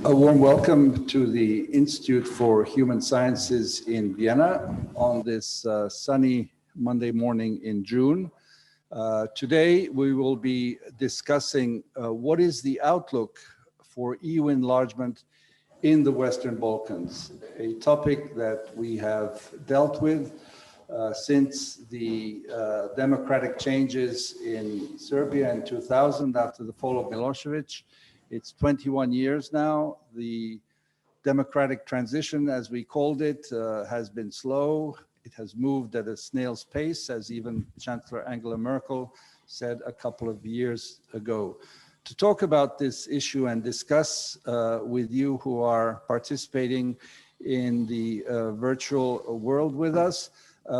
A warm welcome to the Institute for Human Sciences in Vienna on this sunny Monday morning in June. Today we will be discussing what is the outlook for EU enlargement in the Western Balkans, a topic that we have dealt with since the democratic changes in Serbia in 2000 after the fall of Milosevic. It's 21 years now. The democratic transition, as we called it, has been slow. It has moved at a snail's pace, as even Chancellor Angela Merkel said a couple of years ago. To talk about this issue and discuss with you who are participating in the virtual world with us,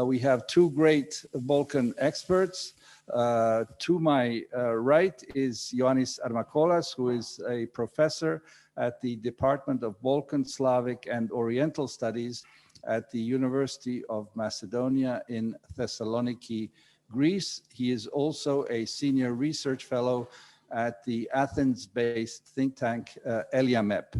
we have two great Balkan experts. To my right is Ioannis Armakolas, who is a professor at the Department of Balkan, Slavic and Oriental Studies at the University of Macedonia in Thessaloniki, Greece. He is also a senior research fellow at the Athens-based think tank Eliamep.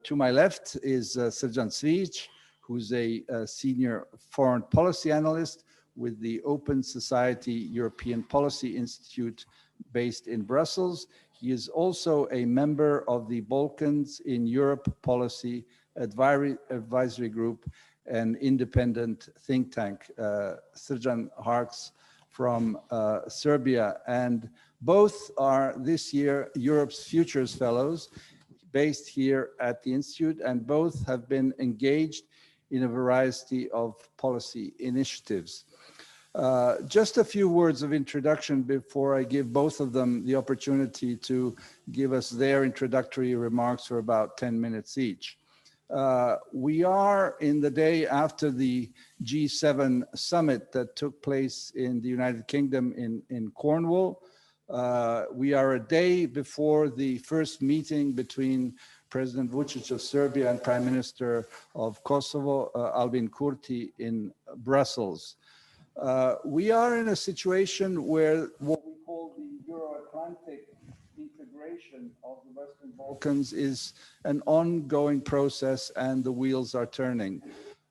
To my left is Srdjan Cvijic, who's a senior foreign policy analyst with the Open Society European Policy Institute based in Brussels. He is also a member of the Balkans in Europe Policy Advisory Group, an independent think tank. Srdjan Harks from Serbia, and both are this year Europe's Futures Fellows based here at the Institute, and both have been engaged in a variety of policy initiatives. Just a few words of introduction before I give both of them the opportunity to give us their introductory remarks for about 10 minutes each. We are in the day after the G7 summit that took place in the United Kingdom in Cornwall. We are a day before the first meeting between President Vučić of Serbia and Prime Minister of Kosovo, Albin Kurti, in Brussels. We are in a situation where what we call the Euro-Atlantic integration of the Western Balkans is an ongoing process and the wheels are turning.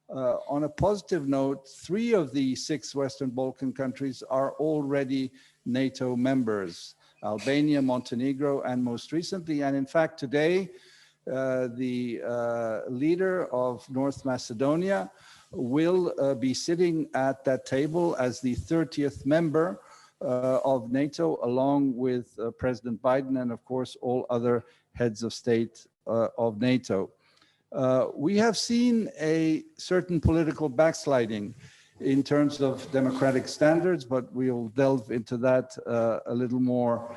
On a positive note, 3 of the 6 Western Balkan countries are already NATO members: Albania, Montenegro, and most recently, and in fact today, the leader of North Macedonia will be sitting at that table as the 30th member of NATO, along with President Biden and, of course, all other heads of state of NATO. We have seen a certain political backsliding in terms of democratic standards, but we'll delve into that a little more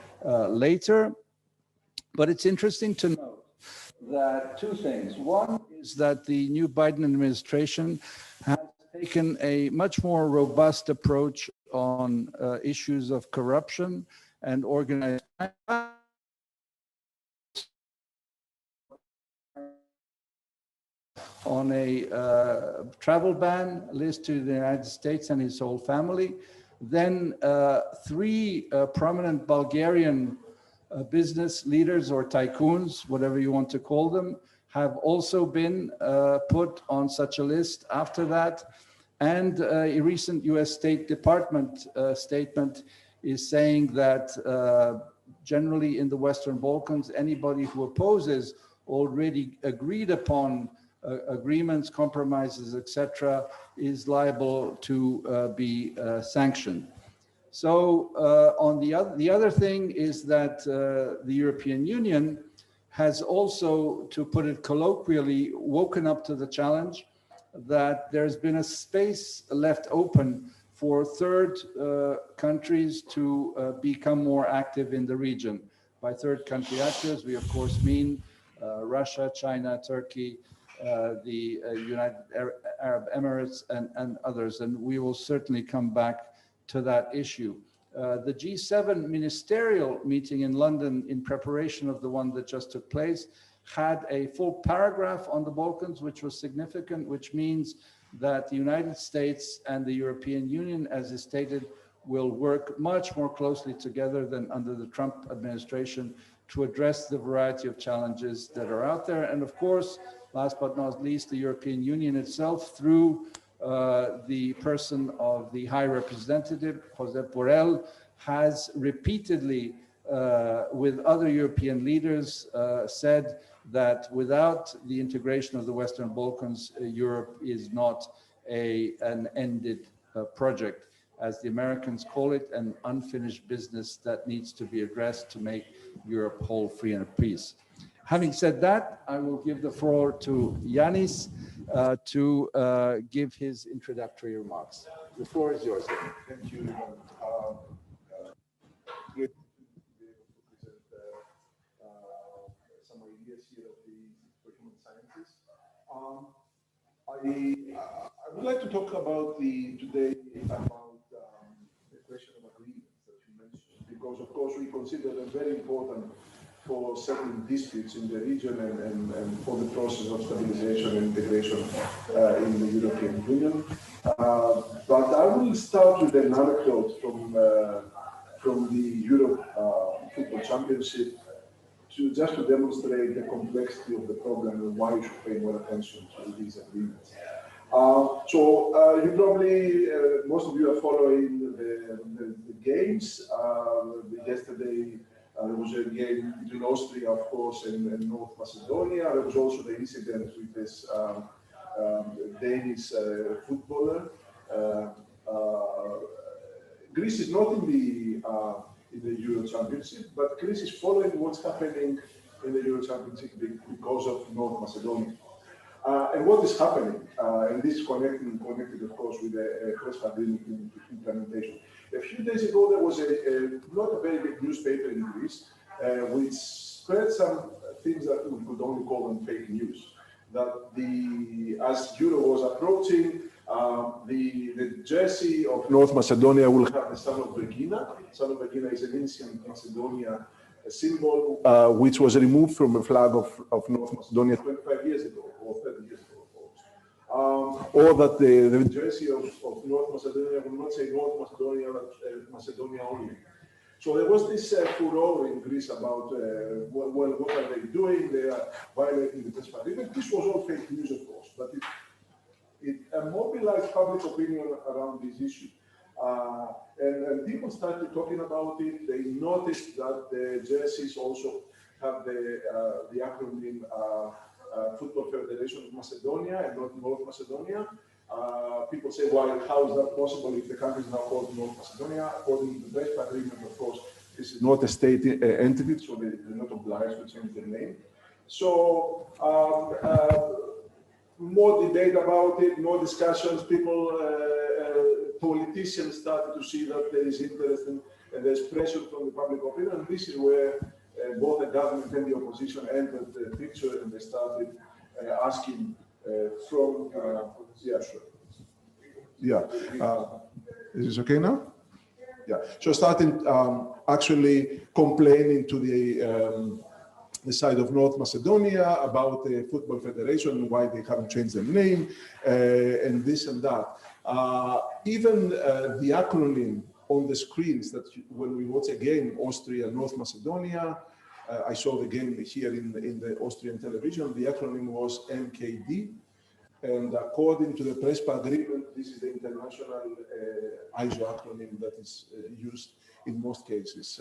later. But it's interesting to note that 2 things. One is that the new Biden administration has taken a much more robust approach on issues of corruption and organized crime. On a travel ban list to the United States and his whole family. Then 3 prominent Bulgarian business leaders or tycoons, whatever you want to call them, have also been put on such a list after that. And a recent US State Department statement is saying that generally in the Western Balkans, anybody who opposes already agreed upon agreements, compromises, etc., is liable to be sanctioned. So on the other thing is that the European Union has also, to put it colloquially, woken up to the challenge that there's been a space left open for third countries to become more active in the region. By third country actors, we of course mean Russia, China, Turkey, the United Arab Emirates, and others, and we will certainly come back to that issue. The G7 ministerial meeting in London in preparation of the one that just took place had a full paragraph on the Balkans, which was significant, which means that the United States and the European Union, as is stated, will work much more closely together than under the Trump administration to address the variety of challenges that are out there. And of course, last but not least, the European Union itself, through the person of the High Representative, Josep Borrell, has repeatedly, with other European leaders, said that without the integration of the Western Balkans, Europe is not an ended project, as the Americans call it, an unfinished business that needs to be addressed to make Europe whole, free, and at peace. Having said that, I will give the floor to Ioannis to give his introductory remarks. The floor is yours. Thank you. Great to be able to present some ideas here of the human sciences. I would like to talk about today about the question of agreements that you mentioned, because of course we consider them very important for settling disputes in the region and for the process of stabilization and integration in the European Union. But I will start with an anecdote from the Europe Football Championship just to demonstrate the complexity of the problem and why you should pay more attention to these agreements. You probably, most of you are following the games. Yesterday, there was a game between Austria, of course, and North Macedonia. There was also the incident with this Danish footballer. Greece is not in the Euro Championship, but Greece is following what's happening in the Euro Championship because of North Macedonia. And what is happening, and this is connected, of course, with the Prespa Agreement implementation. A few days ago, there was not a very big newspaper in Greece, which spread some things that we could only call them fake news. That as Euro was approaching, the jersey of North Macedonia will have the Son of Vergina. Son of Vergina is an ancient Macedonia symbol, which was removed from the flag of North Macedonia 25 years ago, or 30 years ago, or that the jersey of North Macedonia will not say North Macedonia, but Macedonia only. So there was this furor in Greece about, well, what are they doing? They are violating the Prespa Agreement. This was all fake news, of course, but it mobilized public opinion around this issue. And people started talking about it. They noticed that the jerseys also have the acronym Football Federation of Macedonia and not North Macedonia. People say, well, how is that possible if the country is now called North Macedonia? According to the Prespa Agreement, of course, this is not a state entity, so they're not obliged to change their name. So more debate about it, more discussions. Politicians started to see that there is interest and there's pressure from the public opinion. And this is where both the government and the opposition entered the picture, and they started asking is this okay now? Yeah. So starting actually complaining to the side of North Macedonia about the Football Federation and why they haven't changed their name and this and that. Even the acronym on the screens that when we watch a game, Austria, North Macedonia, I saw the game here in the Austrian television, the acronym was NKD. And according to the Prespa Agreement, this is the international ISO acronym that is used in most cases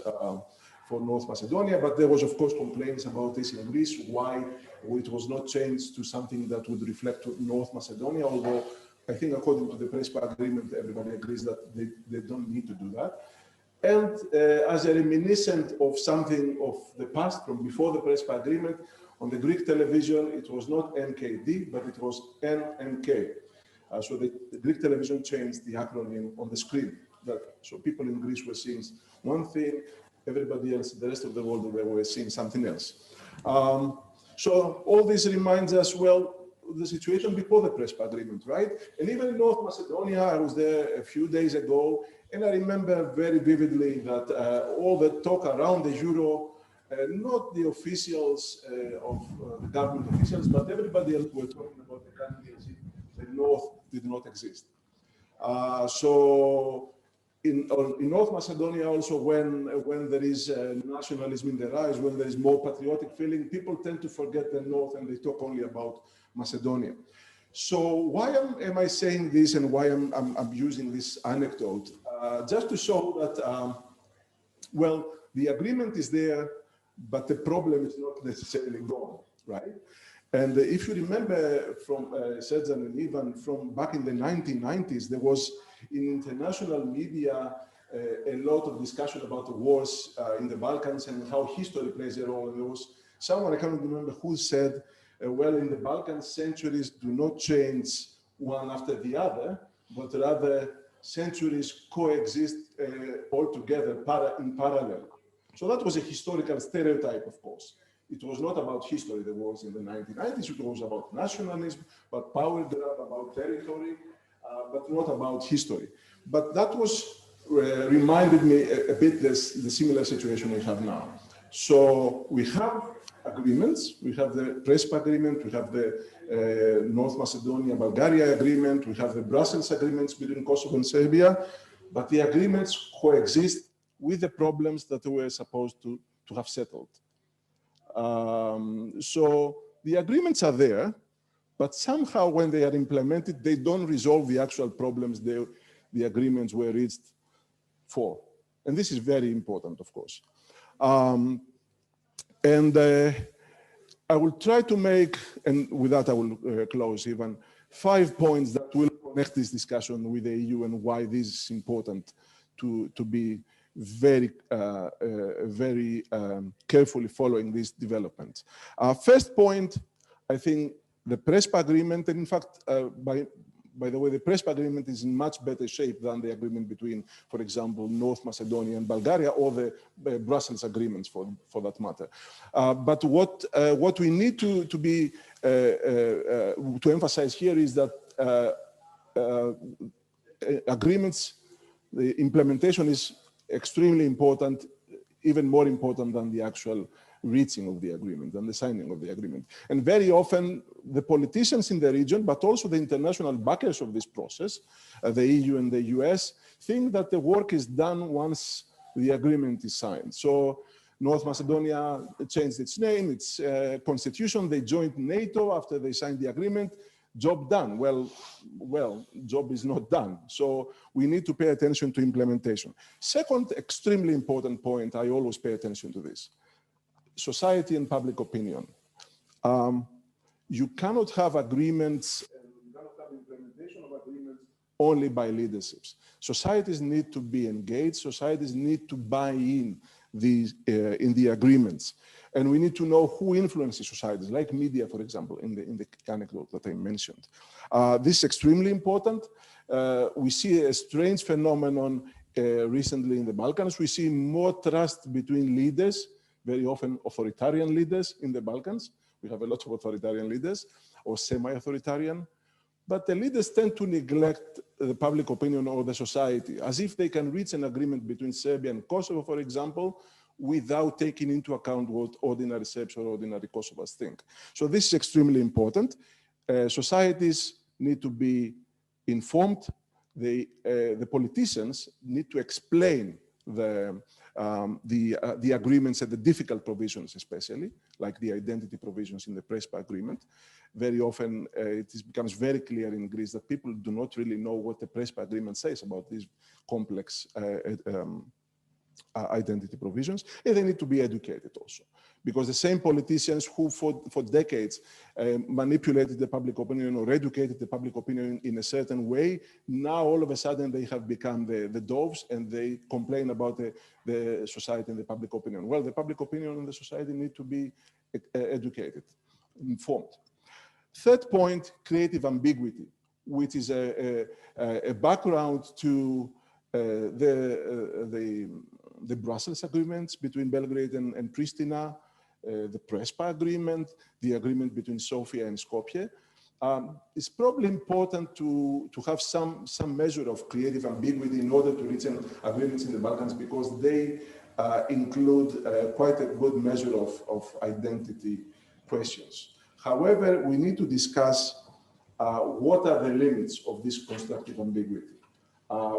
for North Macedonia. But there was, of course, complaints about this in Greece, why it was not changed to something that would reflect North Macedonia, although I think according to the Prespa Agreement, everybody agrees that they don't need to do that. And as a reminiscent of something of the past from before the Prespa Agreement, on the Greek television, it was not NKD, but it was NMK. So the Greek television changed the acronym on the screen. So people in Greece were seeing one thing, everybody else, the rest of the world, they were seeing something else. So all this reminds us, well, the situation before the Prespa Agreement, right? And even in North Macedonia, I was there a few days ago, and I remember very vividly that all the talk around the Euro, not the officials of the government officials, but everybody else were talking about the country as if the North did not exist. So in North Macedonia also, when there is nationalism in their eyes, when there is more patriotic feeling, people tend to forget the North and they talk only about Macedonia. So why am I saying this, and why I'm using this anecdote? Just to show that, well, the agreement is there, but the problem is not necessarily gone, right? And if you remember from Srdjan and Ivan, from back in the 1990s, there was in international media a lot of discussion about the wars in the Balkans and how history plays a role. And there was someone, I can't remember who said, well, in the Balkans, centuries do not change one after the other, but rather centuries coexist all together in parallel. So that was a historical stereotype, of course. It was not about history, the wars in the 1990s. It was about nationalism, about power grab, about territory, but not about history. But that was reminded me a bit the similar situation we have now. So we have agreements. We have the Prespa Agreement. We have the North Macedonia, Bulgaria Agreement. We have the Brussels agreements between Kosovo and Serbia. But the agreements coexist with the problems that we were supposed to have settled. So the agreements are there, but somehow when they are implemented, they don't resolve the actual problems the agreements were reached for. And this is very important, of course. I will try to make, and with that I will close even, 5 points that will connect this discussion with the EU and why this is important to be very carefully following these developments. First point, I think the Prespa Agreement, and in fact, by the way, the Prespa Agreement is in much better shape than the agreement between, for example, North Macedonia and Bulgaria, or the Brussels agreements for that matter. But what we need to emphasize here is that agreements, the implementation is extremely important, even more important than the actual reaching of the agreement, than the signing of the agreement. And very often the politicians in the region, but also the international backers of this process, the EU and the US, think that the work is done once the agreement is signed. So North Macedonia changed its name, its constitution, they joined NATO after they signed the agreement. Job done. Well, job is not done. So we need to pay attention to implementation. Second, extremely important point, I always pay attention to this. Society and public opinion. You cannot have agreements, you cannot have implementation of agreements only by leaderships. Societies need to be engaged, societies need to buy in the agreements. And we need to know who influences societies, like media, for example, in the anecdote that I mentioned. This is extremely important. We see a strange phenomenon recently in the Balkans. We see more trust between leaders, very often authoritarian leaders in the Balkans. We have a lot of authoritarian leaders, or semi-authoritarian. But the leaders tend to neglect the public opinion or the society, as if they can reach an agreement between Serbia and Kosovo, for example, without taking into account what ordinary Serbs or ordinary Kosovars think. So this is extremely important. Societies need to be informed. The politicians need to explain the agreements and the difficult provisions, especially, like the identity provisions in the Prespa Agreement. Very often, it becomes very clear in Greece that people do not really know what the Prespa Agreement says about these complex identity provisions, and they need to be educated also. Because the same politicians who for decades manipulated the public opinion or educated the public opinion in a certain way, now all of a sudden they have become the doves and they complain about the society and the public opinion. Well, the public opinion and the society need to be educated, informed. Third point, creative ambiguity, which is a background to the Brussels agreements between Belgrade and Pristina, the Prespa Agreement, the agreement between Sofia and Skopje. It's probably important to have some measure of creative ambiguity in order to reach agreements in the Balkans, because they include quite a good measure of identity questions. However, we need to discuss what are the limits of this constructive ambiguity.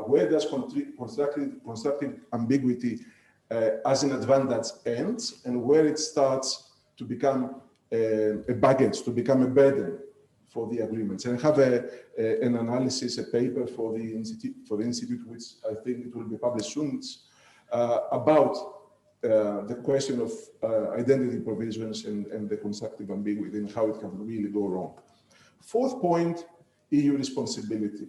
Where does constructive ambiguity as an advantage ends, and where it starts to become a baggage, to become a burden for the agreements. And I have an analysis, a paper for the institute, which I think it will be published soon, about the question of identity provisions and the constructive ambiguity and how it can really go wrong. Fourth point, EU responsibility.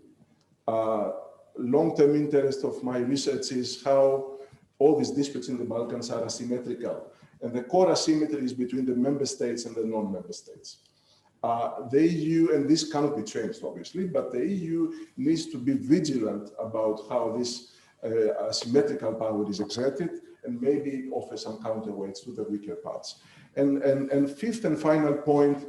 Long-term interest of my research is how all these disputes in the Balkans are asymmetrical. And the core asymmetry is between the member states and the non-member states. The EU, and this cannot be changed, obviously, but the EU needs to be vigilant about how this asymmetrical power is exerted and maybe offer some counterweights to the weaker parts. And fifth and final point,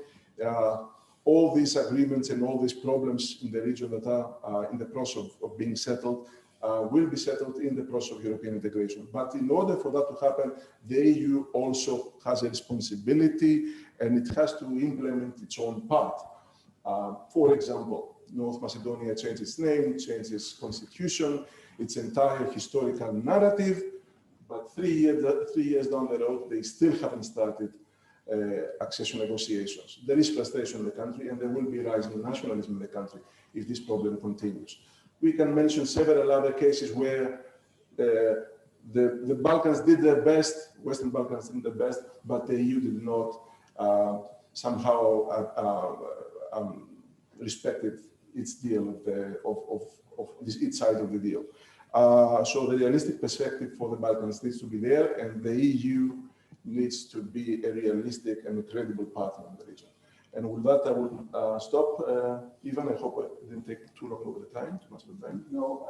all these agreements and all these problems in the region that are in the process of being settled will be settled in the process of European integration. But in order for that to happen, the EU also has a responsibility and it has to implement its own part. For example, North Macedonia changed its name, changed its constitution, its entire historical narrative, but 3 years down the road, they still haven't started accession negotiations. There is frustration in the country and there will be rising nationalism in the country if this problem continues. We can mention several other cases where the Balkans did their best, Western Balkans did their best, but the EU did not somehow respected its deal of its side of the deal. So the realistic perspective for the Balkans needs to be there, and the EU needs to be a realistic and a credible partner in the region. And with that, I will stop. Ivan, I hope I didn't take too long over the time, too much of the time. No,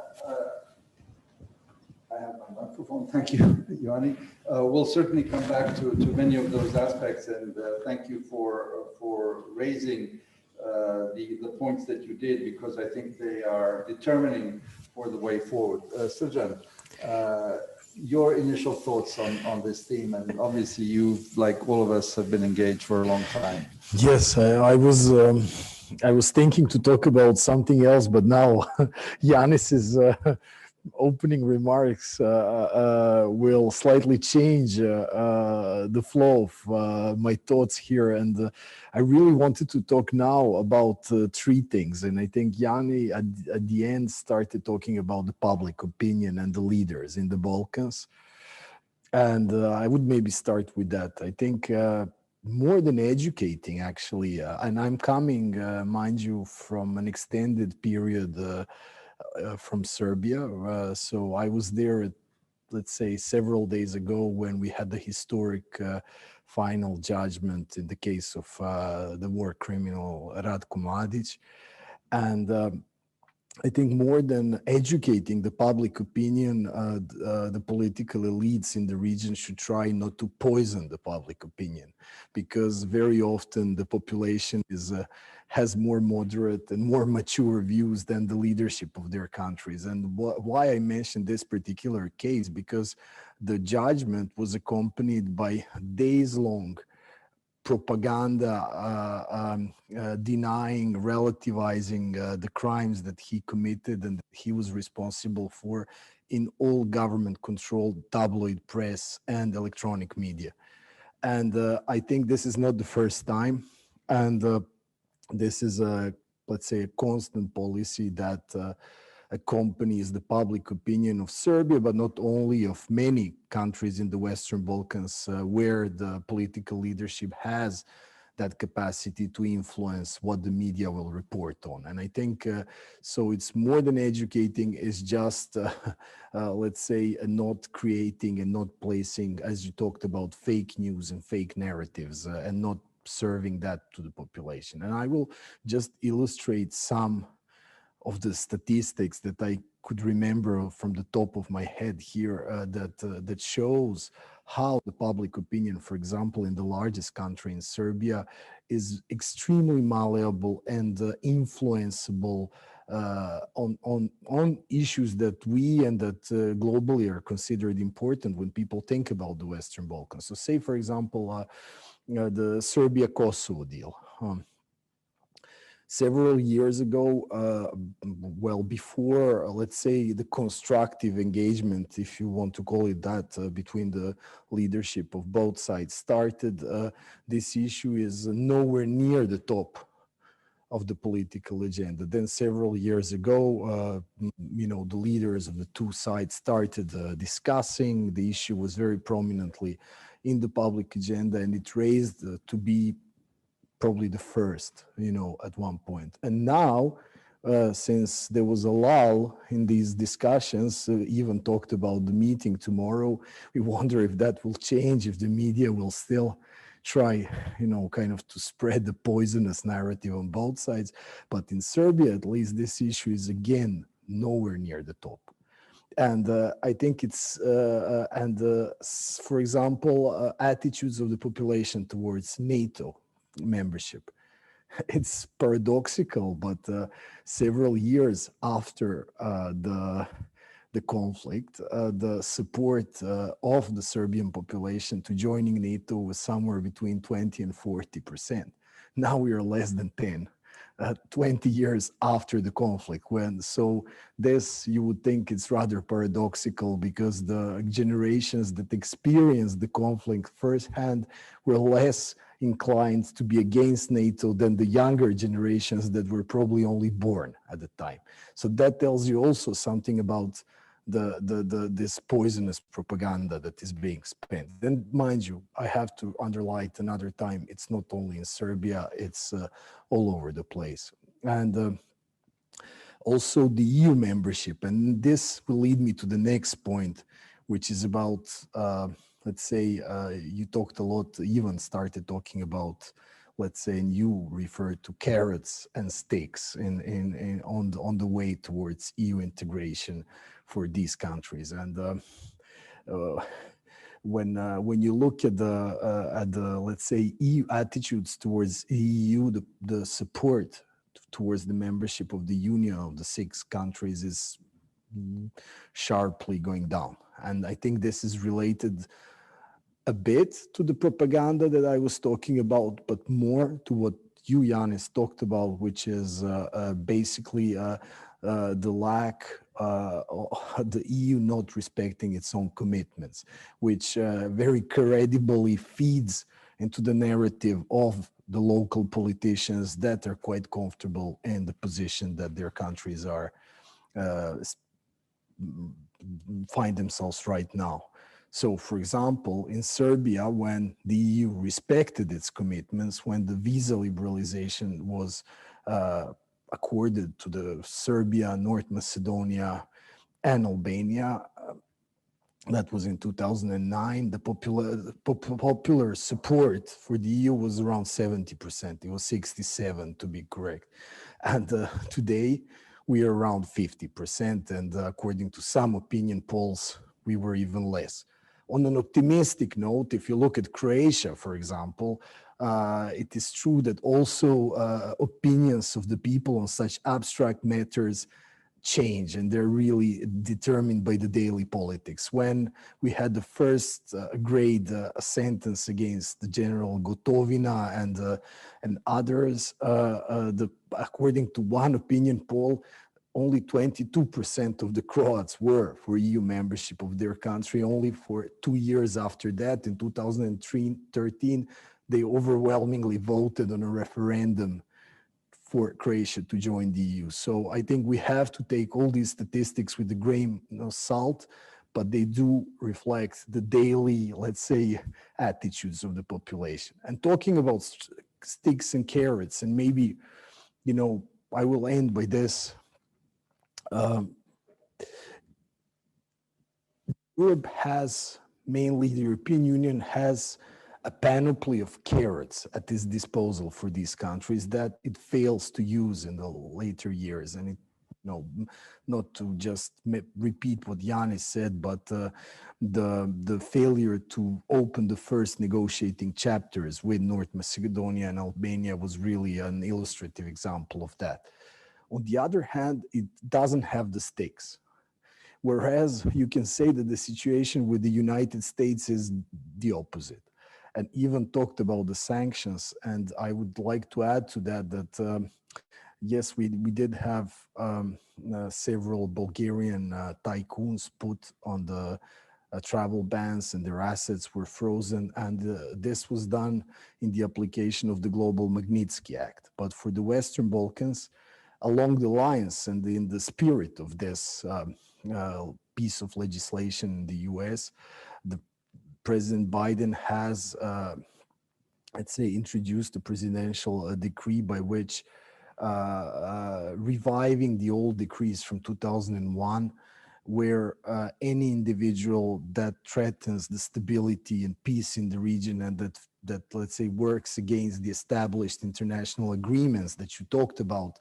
I have my microphone. Thank you, Ioannis. We'll certainly come back to many of those aspects, and thank you for raising the points that you did, because I think they are determining for the way forward. Srdjan, your initial thoughts on this theme, and obviously you, like all of us, have been engaged for a long time. Yes, I was thinking to talk about something else, but now Ioannis's opening remarks will slightly change the flow of my thoughts here. And I really wanted to talk now about three things. And I think Yanni at the end started talking about the public opinion and the leaders in the Balkans. And I would maybe start with that. I think more than educating, actually, and I'm coming, mind you, from an extended period from Serbia. So I was there, let's say, several days ago when we had the historic final judgment in the case of the war criminal Ratko Mladic. And I think more than educating the public opinion, the political elites in the region should try not to poison the public opinion, because very often the population has more moderate and more mature views than the leadership of their countries. And why I mentioned this particular case, because the judgment was accompanied by days-long propaganda denying, relativizing the crimes that he committed and that he was responsible for in all government-controlled tabloid press and electronic media. And I think this is not the first time. And this is let's say, a constant policy that accompanies the public opinion of Serbia, but not only of many countries in the Western Balkans where the political leadership has that capacity to influence what the media will report on. And I think, so it's more than educating, it's just, let's say, not creating and not placing, as you talked about, fake news and fake narratives and not serving that to the population. And I will just illustrate some of the statistics that I could remember from the top of my head here that shows how the public opinion, for example, in the largest country in Serbia, is extremely malleable and influenceable on issues that we and that globally are considered important when people think about the Western Balkans. So say, for example, the Serbia-Kosovo deal. Several years ago, well, before, let's say, the constructive engagement, if you want to call it that, between the leadership of both sides started, this issue is nowhere near the top of the political agenda. Then several years ago, the leaders of the two sides started discussing. The issue was very prominently in the public agenda, and it raised to be probably the first, at one point. And now, since there was a lull in these discussions, even talked about the meeting tomorrow, we wonder if that will change, if the media will still try, kind of to spread the poisonous narrative on both sides. But in Serbia, at least, this issue is again nowhere near the top. And I think it's, for example, attitudes of the population towards NATO membership. It's paradoxical, but several years after the conflict, the support of the Serbian population to joining NATO was somewhere between 20 and 40%. Now we are less than 10. 20 years after the conflict, so this, you would think it's rather paradoxical, because the generations that experienced the conflict firsthand were less inclined to be against NATO than the younger generations that were probably only born at the time. So that tells you also something about this poisonous propaganda that is being spent. And mind you, I have to underline another time, it's not only in Serbia, it's all over the place. And also the EU membership. And this will lead me to the next point, which is about, let's say, you talked a lot, even started talking about, let's say, and you referred to carrots and sticks on the way towards EU integration for these countries. And when you look at the let's say EU attitudes towards EU, the support towards the membership of the Union of the 6 countries is sharply going down. And I think this is related a bit to the propaganda that I was talking about, but more to what you, Ioannis, talked about, which is basically the lack, the EU not respecting its own commitments, which very credibly feeds into the narrative of the local politicians that are quite comfortable in the position that their countries are find themselves right now. So, for example, in Serbia, when the EU respected its commitments, when the visa liberalization was accorded to the Serbia, North Macedonia, and Albania, that was in 2009, the popular support for the EU was around 70%. It was 67% to be correct. And today, we are around 50%. And according to some opinion polls, we were even less. On an optimistic note, if you look at Croatia, for example, it is true that also opinions of the people on such abstract matters change, and they're really determined by the daily politics. When we had the first grade sentence against the General Gotovina and others, according to one opinion poll, only 22% of the Croats were for EU membership of their country. Only for 2 years after that, in 2013, they overwhelmingly voted on a referendum for Croatia to join the EU. So I think we have to take all these statistics with a grain of salt, but they do reflect the daily, let's say, attitudes of the population. And talking about sticks and carrots, and maybe, I will end by this. Europe has, mainly the European Union has a panoply of carrots at its disposal for these countries that it fails to use in the later years. And it, not to just repeat what Ioannis said, but the failure to open the first negotiating chapters with North Macedonia and Albania was really an illustrative example of that. On the other hand, it doesn't have the stakes. Whereas you can say that the situation with the United States is the opposite. And even talked about the sanctions. And I would like to add to that yes, we did have several Bulgarian tycoons put on the travel bans, and their assets were frozen, and this was done in the application of the Global Magnitsky Act. But for the Western Balkans, along the lines and in the spirit of this piece of legislation in the US, the President Biden has, let's say, introduced a presidential decree by which reviving the old decrees from 2001, where any individual that threatens the stability and peace in the region and that let's say works against the established international agreements that you talked about,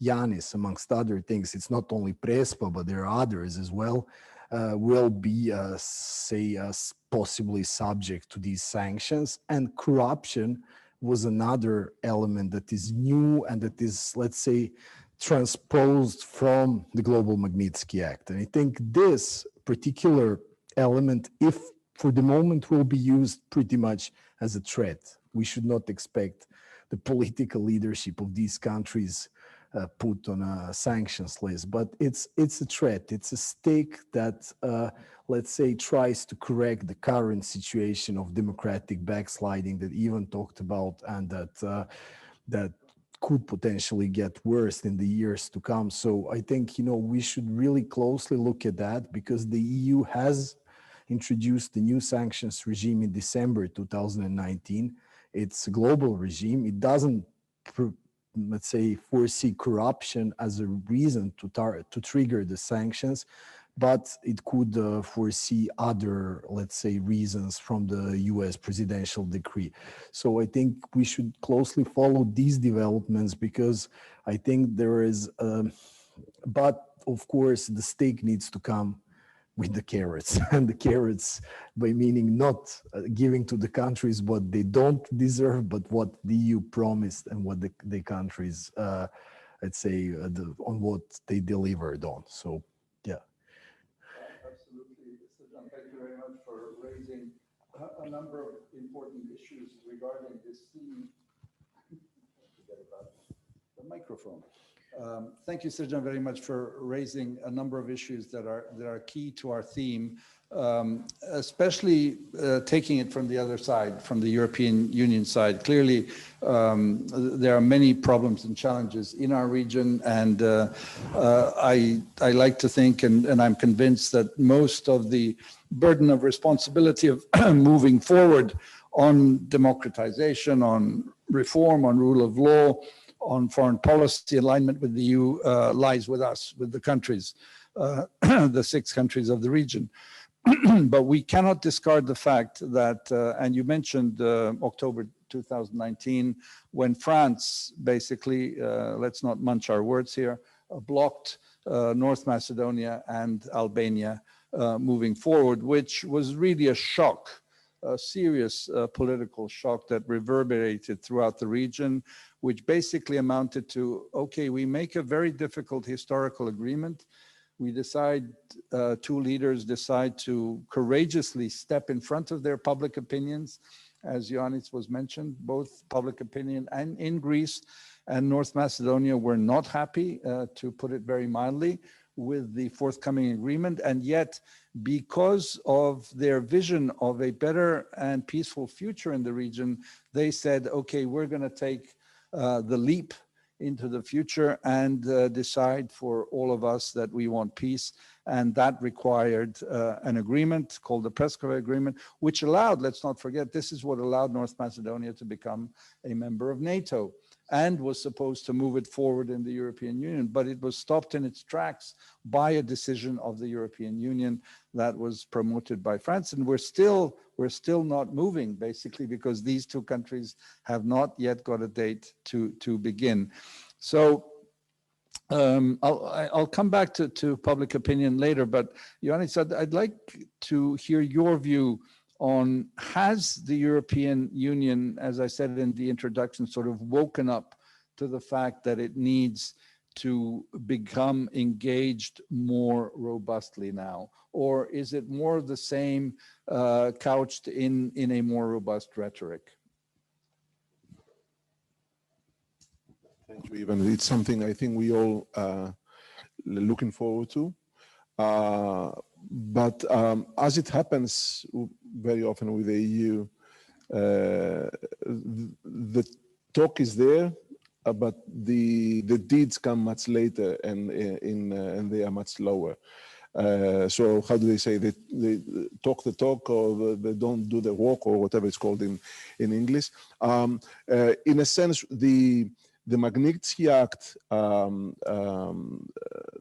Ioannis, amongst other things, it's not only Prespa, but there are others as well, will be, say, possibly subject to these sanctions. And corruption was another element that is new and that is, let's say, transposed from the Global Magnitsky Act. And I think this particular element, if for the moment will be used pretty much as a threat, we should not expect the political leadership of these countries put on a sanctions list, but it's a threat. It's a stake that, let's say, tries to correct the current situation of democratic backsliding that Ivan talked about, and that could potentially get worse in the years to come. So I think, we should really closely look at that, because the EU has introduced the new sanctions regime in December 2019. It's a global regime. It doesn't, let's say, foresee corruption as a reason to trigger the sanctions, but it could foresee other, let's say, reasons from the US presidential decree. So I think we should closely follow these developments, because I think there is, but of course, the stake needs to come with the carrots, and the carrots by meaning not giving to the countries what they don't deserve, but what the EU promised and what the countries, let's say, on what they delivered on. So, yeah. Absolutely. Srdjan, thank you very much for raising a number of important issues regarding this theme. Forget about the microphone. Thank you, Srdjan, very much for raising a number of issues that are key to our theme, especially taking it from the other side, from the European Union side. Clearly, there are many problems and challenges in our region, and I like to think, and I'm convinced that most of the burden of responsibility of moving forward on democratization, on reform, on rule of law, on foreign policy alignment with the EU lies with us, with the countries, the 6 countries of the region. But we cannot discard the fact that, and you mentioned October 2019, when France basically, let's not munch our words here, blocked North Macedonia and Albania moving forward, which was really a shock, a serious political shock that reverberated throughout the region, which basically amounted to, okay, we make a very difficult historical agreement. We decide, 2 leaders decide to courageously step in front of their public opinions, as Ioannis was mentioned, both public opinion and in Greece and North Macedonia were not happy, to put it very mildly, with the forthcoming agreement. And yet, because of their vision of a better and peaceful future in the region, they said, okay, we're going to take the leap into the future and decide for all of us that we want peace. And that required an agreement called the Prespa Agreement, which allowed, let's not forget, this is what allowed North Macedonia to become a member of NATO and was supposed to move it forward in the European Union. But it was stopped in its tracks by a decision of the European Union that was promoted by France. And we're still not moving, basically, because these 2 countries have not yet got a date to begin. So I'll come back to public opinion later, but Ioannis, I'd like to hear your view on, has the European Union, as I said in the introduction, sort of woken up to the fact that it needs to become engaged more robustly now? Or is it more of the same, couched in a more robust rhetoric? Thank you, Ivan. It's something I think we all looking forward to. But as it happens very often with the EU, the talk is there, but the deeds come much later, and they are much slower. So how do they say? They talk the talk, or they don't do the walk, or whatever it's called in English. In a sense, the Magnitsky Act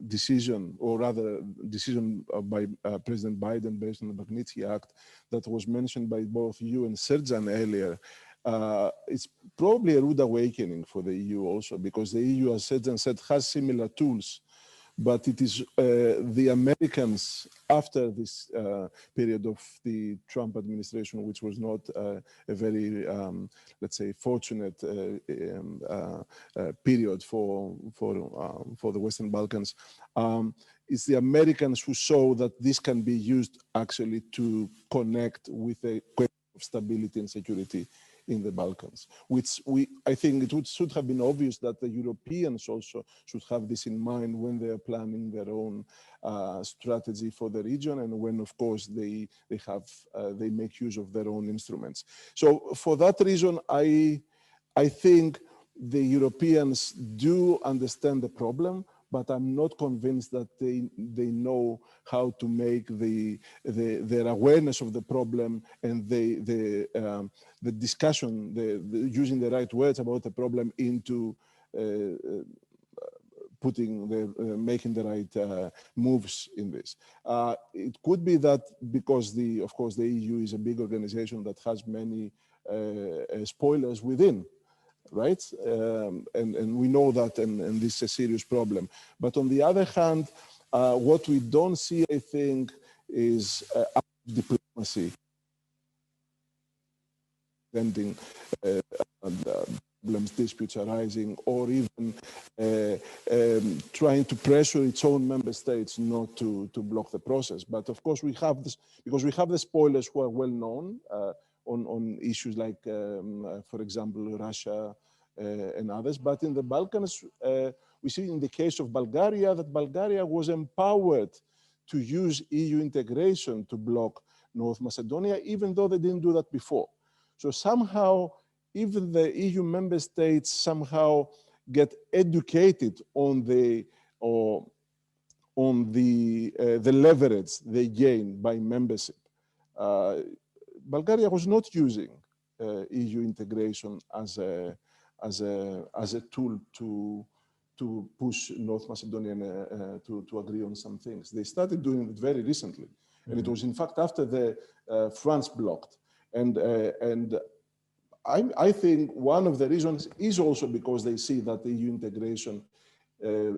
decision, or rather decision by President Biden based on the Magnitsky Act that was mentioned by both you and Srdjan earlier, it's probably a rude awakening for the EU also, because the EU, as Srdjan said, has similar tools. But it is the Americans, after this period of the Trump administration, which was not a very, let's say, fortunate period for the Western Balkans, it's the Americans who saw that this can be used actually to connect with a question of stability and security in the Balkans, which I think should have been obvious that the Europeans also should have this in mind when they are planning their own strategy for the region, and when, of course, they make use of their own instruments. So for that reason, I think the Europeans do understand the problem, but I'm not convinced that they know how to make their awareness of the problem and the discussion, using the right words about the problem into making the right moves in this. It could be that because of course the EU is a big organization that has many spoilers within. Right? And we know that, and this is a serious problem. But on the other hand, what we don't see, I think, is diplomacy. Ending problems, disputes arising, or even trying to pressure its own member states not to block the process. But of course, we have this, because we have the spoilers who are well known, on issues like, for example, Russia and others. But in the Balkans, we see in the case of Bulgaria that Bulgaria was empowered to use EU integration to block North Macedonia, even though they didn't do that before. So somehow, even the EU member states somehow get educated on the leverage they gain by membership. Bulgaria was not using EU integration as a tool to push North Macedonia to agree on some things. They started doing it very recently, and it was in fact after the France blocked. And I think one of the reasons is also because they see that the EU integration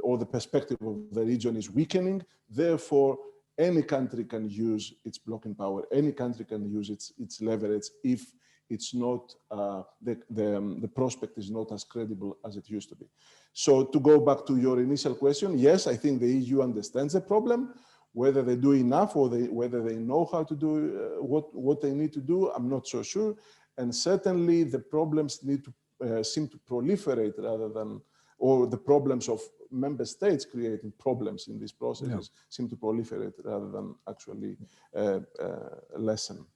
or the perspective of the region is weakening. Therefore, any country can use its blocking power. Any country can use its leverage if it's not the prospect is not as credible as it used to be. So to go back to your initial question, yes, I think the EU understands the problem. Whether they do enough or whether they know how to do what they need to do, I'm not so sure. And certainly the problems seem to proliferate rather than, or the problems of member states creating problems in these processes seem to proliferate rather than actually lessen.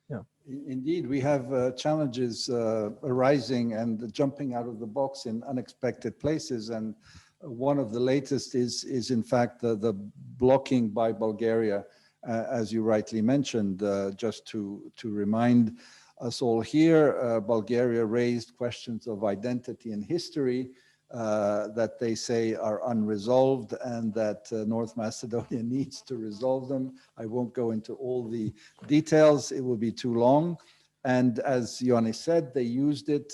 Yeah, indeed, we have challenges arising and jumping out of the box in unexpected places. And one of the latest is in fact the blocking by Bulgaria, as you rightly mentioned. Just to remind us all here, Bulgaria raised questions of identity and history that they say are unresolved, and that North Macedonia needs to resolve them. I won't go into all the details, it will be too long. And as Ioannis said, they used it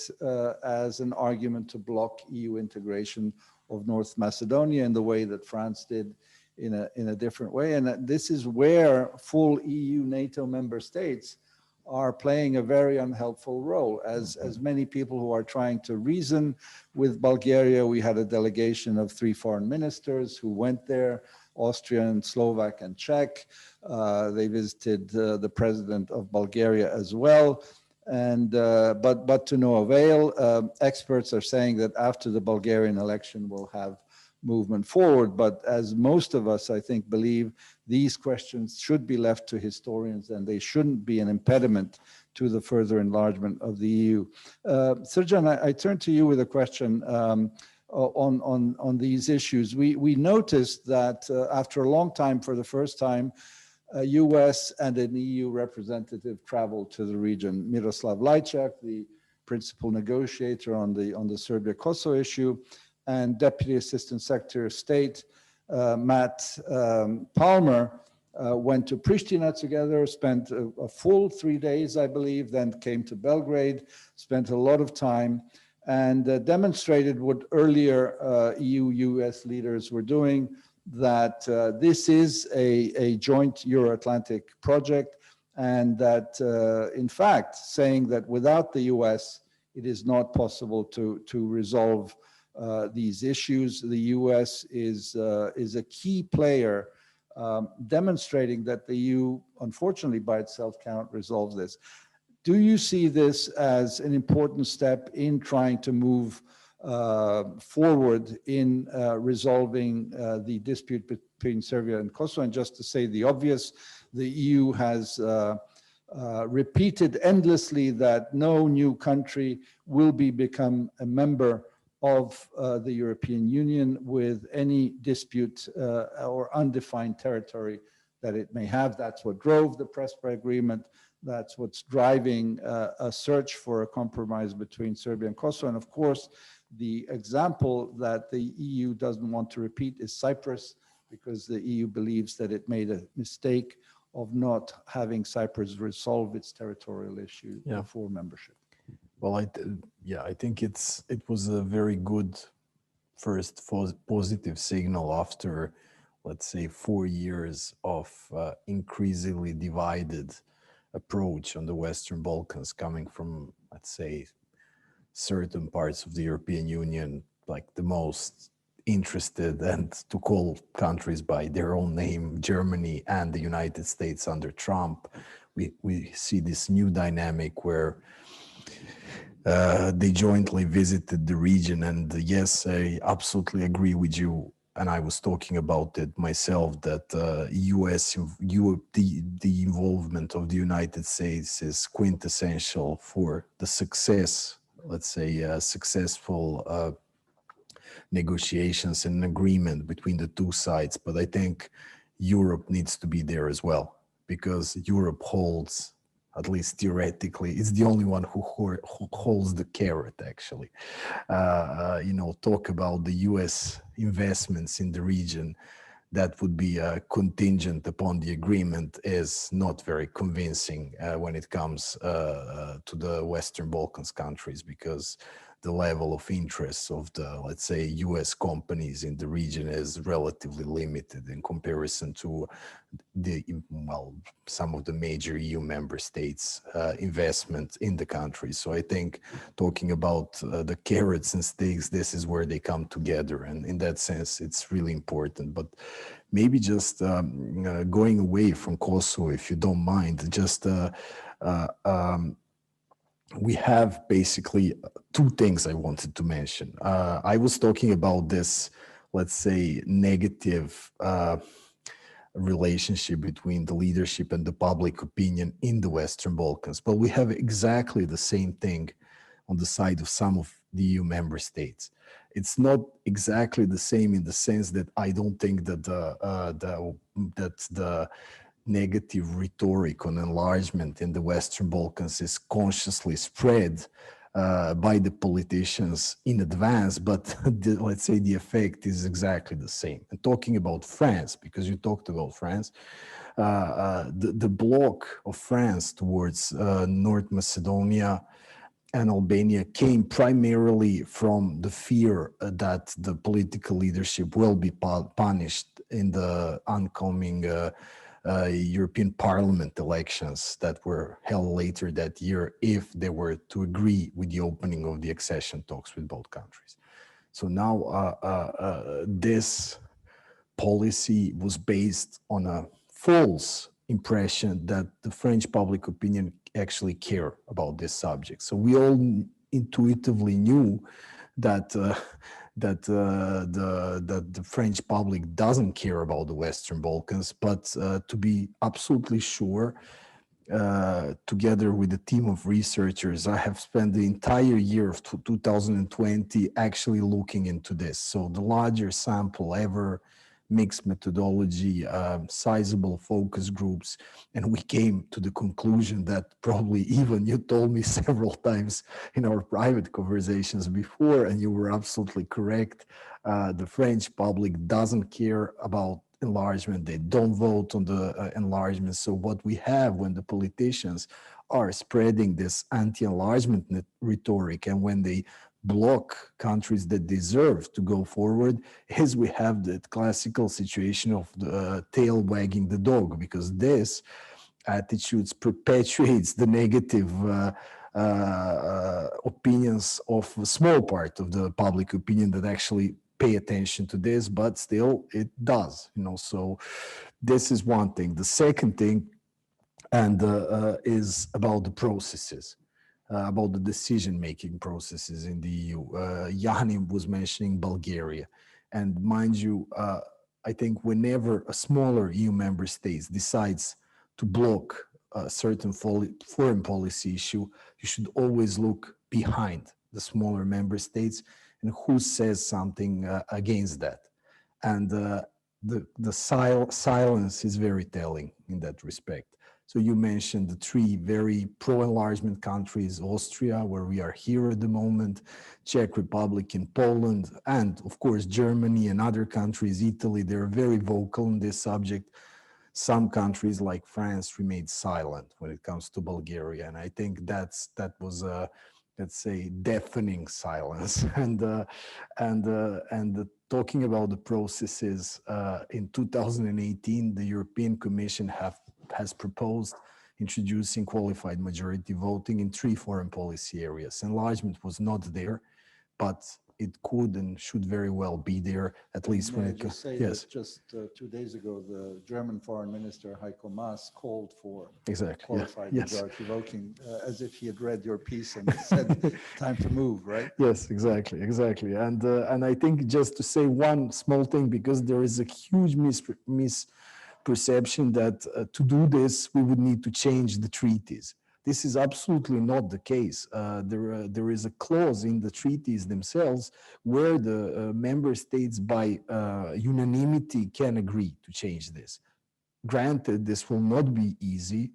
as an argument to block EU integration of North Macedonia in the way that France did in a different way. And this is where full EU NATO member states are playing a very unhelpful role. As many people who are trying to reason with Bulgaria, we had a delegation of 3 foreign ministers who went there, Austrian, Slovak, and Czech. They visited the president of Bulgaria as well. and but to no avail. Experts are saying that after the Bulgarian election, we'll have movement forward. But as most of us, I think, believe, these questions should be left to historians, and they shouldn't be an impediment to the further enlargement of the EU. Srdjan, I turn to you with a question on these issues. We noticed that after a long time, for the first time, a US and an EU representative traveled to the region. Miroslav Lajčák, the principal negotiator on the Serbia-Kosovo issue, and Deputy Assistant Secretary of State Matt Palmer went to Pristina together, spent a full 3 days, I believe, then came to Belgrade, spent a lot of time, and demonstrated what earlier EU-US leaders were doing, that this is a joint Euro-Atlantic project, and that, in fact, saying that without the US, it is not possible to resolve these issues. The US is a key player, demonstrating that the EU, unfortunately, by itself cannot resolve this. Do you see this as an important step in trying to move forward in resolving the dispute between Serbia and Kosovo? And just to say the obvious, the EU has repeated endlessly that no new country will become a member of the European Union with any dispute or undefined territory that it may have. That's what drove the Prespa Agreement. That's what's driving a search for a compromise between Serbia and Kosovo. And of course, the example that the EU doesn't want to repeat is Cyprus, because the EU believes that it made a mistake of not having Cyprus resolve its territorial issue before membership. Well, I think it was a very good first positive signal after, let's say, 4 years of increasingly divided approach on the Western Balkans, coming from, let's say, certain parts of the European Union, like the most interested, and to call countries by their own name, Germany and the United States under Trump. We see this new dynamic where they jointly visited the region. And yes, I absolutely agree with you. And I was talking about it myself, that the involvement of the United States is quintessential for the success, let's say, successful negotiations and agreement between the two sides. But I think Europe needs to be there as well, because Europe holds, at least theoretically, it's the only one who holds the carrot, actually. Talk about the US investments in the region that would be contingent upon the agreement is not very convincing when it comes to the Western Balkans countries, because the level of interest of the, let's say, US companies in the region is relatively limited in comparison to some of the major EU member states' investment in the country. So I think talking about the carrots and sticks, this is where they come together. And in that sense, it's really important. But maybe just going away from Kosovo, if you don't mind, just we have basically two things I wanted to mention. I was talking about this, let's say, negative relationship between the leadership and the public opinion in the Western Balkans, but we have exactly the same thing on the side of some of the EU member states. It's not exactly the same in the sense that I don't think that the negative rhetoric on enlargement in the Western Balkans is consciously spread by the politicians in advance, but let's say the effect is exactly the same. And talking about France, because you talked about France, the block of France towards North Macedonia and Albania came primarily from the fear that the political leadership will be punished in the oncoming European Parliament elections that were held later that year if they were to agree with the opening of the accession talks with both countries. So now this policy was based on a false impression that the French public opinion actually care about this subject. So we all intuitively knew that the French public doesn't care about the Western Balkans, but to be absolutely sure, together with a team of researchers, I have spent the entire year of 2020 actually looking into this. So the larger sample ever, mixed methodology, sizable focus groups, and we came to the conclusion that probably even you told me several times in our private conversations before, and you were absolutely correct. The French public doesn't care about enlargement. They don't vote on the enlargement. So what we have when the politicians are spreading this anti-enlargement rhetoric, and when they block countries that deserve to go forward, is we have the classical situation of the tail wagging the dog, because this attitudes perpetuates the negative opinions of a small part of the public opinion that actually pay attention to this, but still it does, you know. So this is one thing. The second thing, and is about the processes, about the decision-making processes in the EU. Ioannis was mentioning Bulgaria, and mind you, I think whenever a smaller EU member state decides to block a certain foreign policy issue, you should always look behind the smaller member states and who says something against that. And the silence is very telling in that respect. So you mentioned the three very pro-enlargement countries: Austria, where we are here at the moment, Czech Republic and Poland, and of course Germany and other countries, Italy. They're very vocal on this subject. Some countries like France remained silent when it comes to Bulgaria, and I think that was a, let's say, deafening silence. And talking about the processes, in 2018, the European Commission has proposed introducing qualified majority voting in 3 foreign policy areas. Enlargement was not there, but it could and should very well be there, at least when it comes. Yes. Just 2 days ago, the German Foreign Minister Heiko Maas called for qualified majority voting, as if he had read your piece and said, "Time to move," right? Yes, exactly. And I think just to say one small thing, because there is a huge misperception that to do this we would need to change the treaties. This is absolutely not the case. There is a clause in the treaties themselves where the member states by unanimity can agree to change this. Granted, this will not be easy,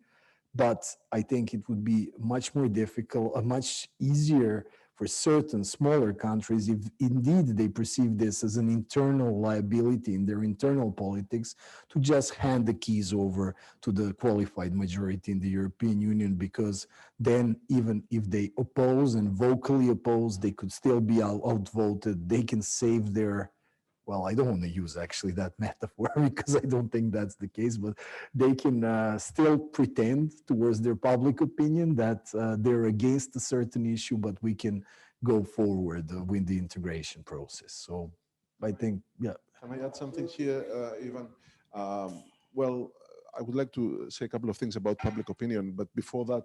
but I think it would be much more difficult, much easier for certain smaller countries, if indeed they perceive this as an internal liability in their internal politics, to just hand the keys over to the qualified majority in the European Union, because then even if they oppose and vocally oppose, they could still be outvoted. They can save their, well, I don't want to use actually that metaphor because I don't think that's the case, but they can still pretend towards their public opinion that they're against a certain issue, but we can go forward with the integration process. So I think, yeah. Can I add something here, Ivan? Well, I would like to say a couple of things about public opinion, but before that,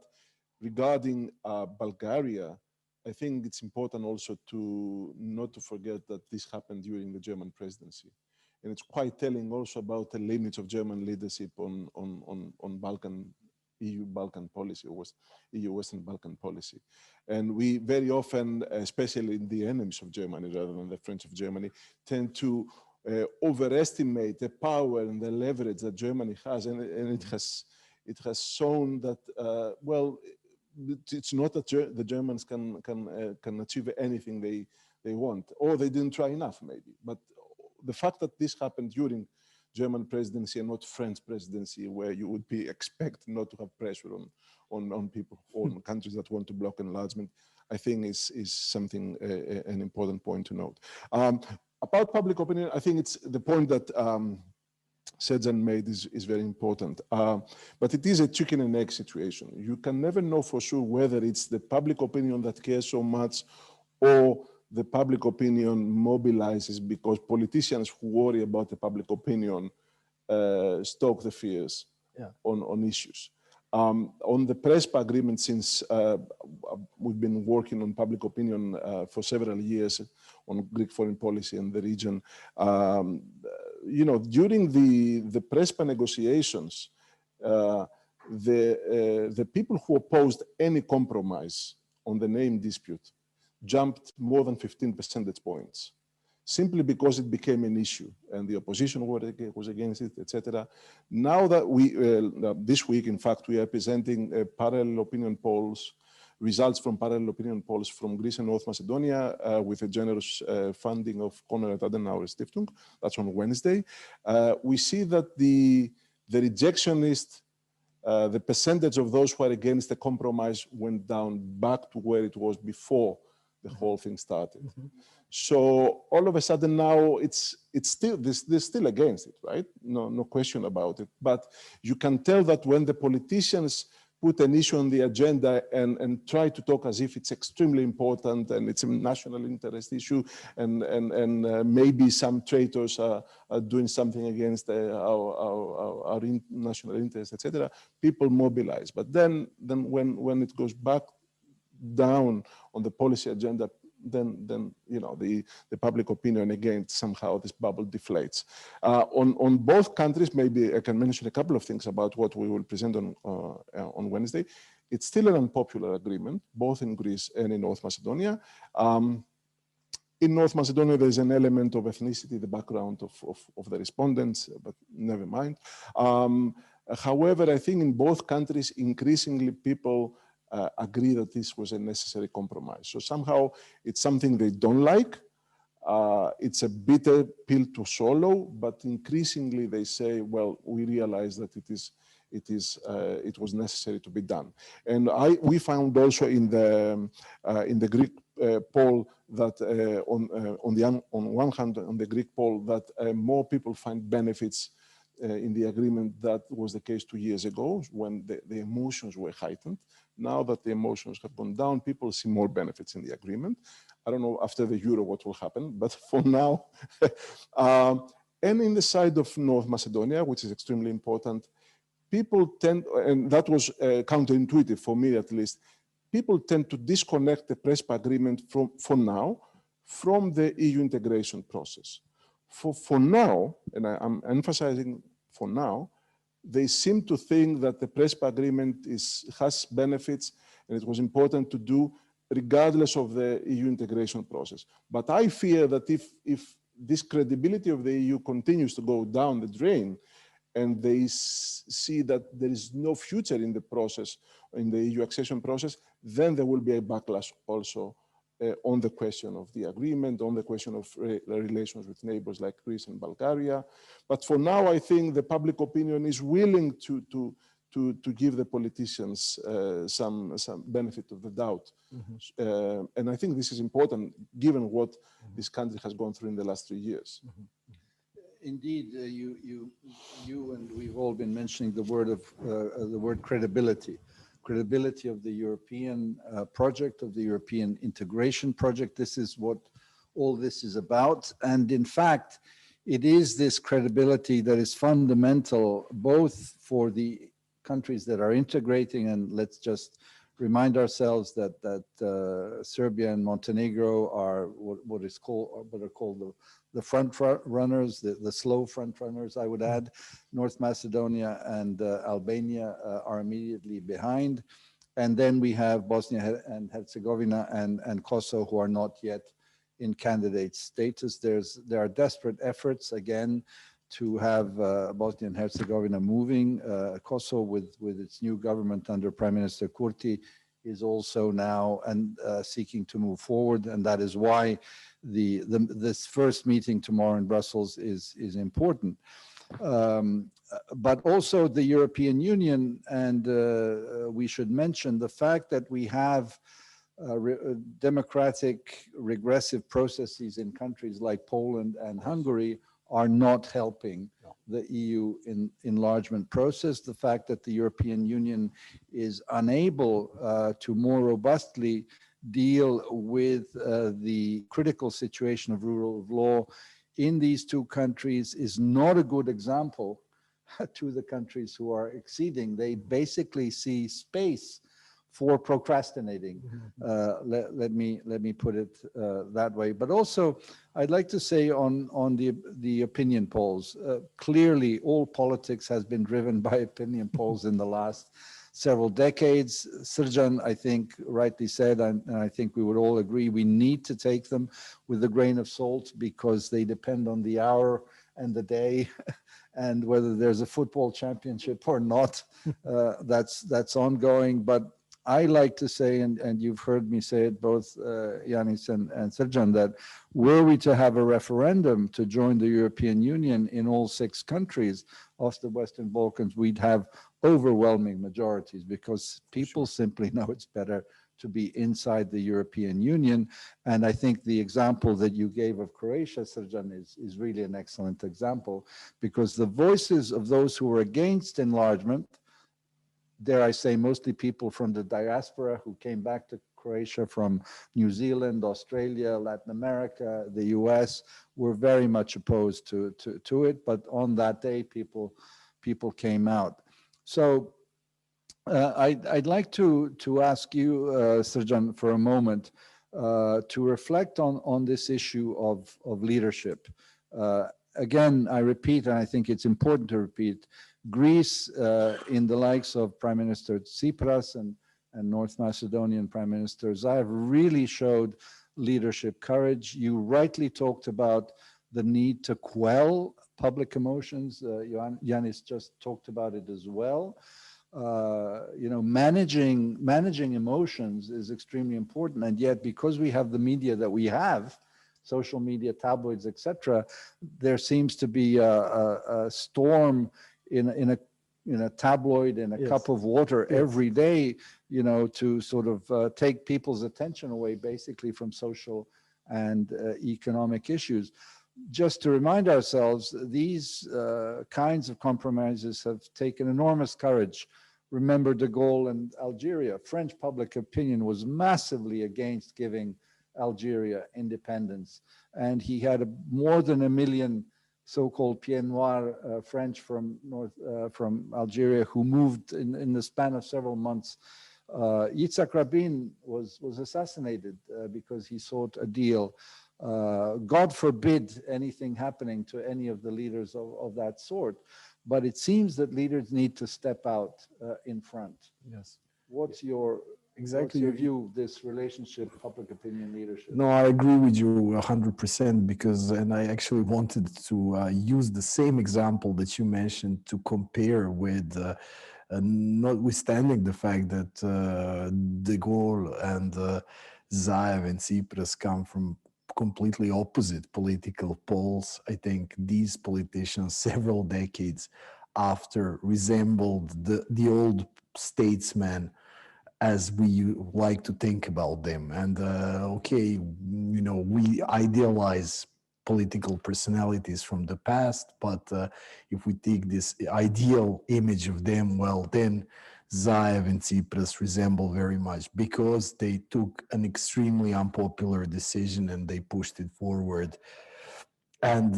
regarding Bulgaria, I think it's important also to not to forget that this happened during the German presidency. And it's quite telling also about the limits of German leadership on Balkan, EU Balkan policy, or EU Western Balkan policy. And we very often, especially the enemies of Germany rather than the friends of Germany, tend to overestimate the power and the leverage that Germany has. And it has shown that, well, it's not that the Germans can achieve anything they want, or they didn't try enough maybe. But the fact that this happened during German presidency and not French presidency, where you would expect not to have pressure on people, on countries that want to block enlargement, I think is something, an important point to note. About public opinion, I think it's the point that Srdjan made is very important. But it is a chicken and egg situation. You can never know for sure whether it's the public opinion that cares so much, or the public opinion mobilizes because politicians who worry about the public opinion stoke the fears on issues. On the Prespa Agreement, since we've been working on public opinion for several years on Greek foreign policy in the region, you know, during the Prespa negotiations, the people who opposed any compromise on the name dispute jumped more than 15 percentage points, simply because it became an issue and the opposition was against it, etc. Now that this week, in fact, we are presenting parallel opinion polls, results from parallel opinion polls from Greece and North Macedonia with a generous funding of Konrad Adenauer Stiftung. That's on Wednesday. We see that the rejectionist, the percentage of those who are against the compromise went down back to where it was before the whole thing started. So all of a sudden now it's still, they're still against it, right? No question about it. But you can tell that when the politicians put an issue on the agenda and try to talk as if it's extremely important and it's a national interest issue and maybe some traitors are doing something against our national interest, etc., people mobilize. But then when it goes back down on the policy agenda, then you know the public opinion again somehow this bubble deflates. On both countries, maybe I can mention a couple of things about what we will present on Wednesday. It's still an unpopular agreement, both in Greece and in North Macedonia. In North Macedonia, there's an element of ethnicity, the background of the respondents, but never mind. However, I think in both countries, increasingly people agree that this was a necessary compromise. So somehow it's something they don't like. It's a bitter pill to swallow, but increasingly they say, well, we realize that it was necessary to be done. And we found also in the Greek poll that on one hand, on the Greek poll, that more people find benefits in the agreement. That was the case 2 years ago when the emotions were heightened. Now that the emotions have gone down, people see more benefits in the agreement. I don't know after the Euro what will happen, but for now, and in the side of North Macedonia, which is extremely important, people tend, and that was counterintuitive for me at least, people tend to disconnect the Prespa Agreement for now from the EU integration process. For now, and I'm emphasizing for now, they seem to think that the Prespa Agreement has benefits and it was important to do regardless of the EU integration process. But I fear that if this credibility of the EU continues to go down the drain and they see that there is no future in the process, in the EU accession process, then there will be a backlash also on the question of the agreement, on the question of relations with neighbors like Greece and Bulgaria. But for now, I think the public opinion is willing to give the politicians some benefit of the doubt. And I think this is important given what this country has gone through in the last 3 years. Indeed, you and we've all been mentioning the word credibility. Credibility of the European project, of the European integration project. This is what all this is about. And in fact, it is this credibility that is fundamental both for the countries that are integrating, and let's just remind ourselves that Serbia and Montenegro are what are called the front runners, the slow front runners, I would add. North Macedonia and Albania are immediately behind. And then we have Bosnia and Herzegovina and Kosovo who are not yet in candidate status. There are desperate efforts, again, to have Bosnia and Herzegovina moving. Kosovo, with its new government under Prime Minister Kurti, is also now seeking to move forward, and that is why this first meeting tomorrow in Brussels is important. But also the European Union, and we should mention the fact that we have democratic regressive processes in countries like Poland and Hungary are not helping the EU enlargement process. The fact that the European Union is unable to more robustly deal with the critical situation of rule of law in these two countries is not a good example to the countries who are exceeding. They basically see space for procrastinating. Let me put it that way. But also, I'd like to say on the opinion polls, clearly all politics has been driven by opinion polls in the last several decades. Srdjan, I think, rightly said, and I think we would all agree, we need to take them with a grain of salt because they depend on the hour and the day and whether there's a football championship or not. That's ongoing. But I like to say, and you've heard me say it both, Ioannis and Srdjan, that were we to have a referendum to join the European Union in all 6 countries of the Western Balkans, we'd have overwhelming majorities because people simply know it's better to be inside the European Union. And I think the example that you gave of Croatia, Srdjan, is really an excellent example, because the voices of those who were against enlargement, dare I say, mostly people from the diaspora who came back to Croatia from New Zealand, Australia, Latin America, the US, were very much opposed to it. But on that day, people came out. So I'd like to ask you, Srdjan, for a moment to reflect on this issue of leadership. Again, I repeat, and I think it's important to repeat, Greece, in the likes of Prime Minister Tsipras and North Macedonian Prime Minister Zaev, really showed leadership courage. You rightly talked about the need to quell public emotions. Ioannis just talked about it as well. Managing emotions is extremely important, and yet because we have the media that we have, social media, tabloids, etc., there seems to be a storm in a tabloid, in a cup of water every day, to sort of take people's attention away basically from social and economic issues. Just to remind ourselves, these kinds of compromises have taken enormous courage. Remember de Gaulle and Algeria. French public opinion was massively against giving Algeria independence. And he had more than 1 million so-called pieds noirs, French from Algeria, who moved in the span of several months. Yitzhak Rabin was assassinated because he sought a deal. God forbid anything happening to any of the leaders of that sort. But it seems that leaders need to step out in front. Yes. What's your view of this relationship, public opinion, leadership? No, I agree with you 100% and I actually wanted to use the same example that you mentioned to compare with, notwithstanding the fact that de Gaulle and Zaev and Tsipras come from completely opposite political poles. I think these politicians, several decades after, resembled the old statesmen as we like to think about them. And we idealize political personalities from the past, but if we take this ideal image of them, well, then Zaev and Tsipras resemble very much because they took an extremely unpopular decision and they pushed it forward. And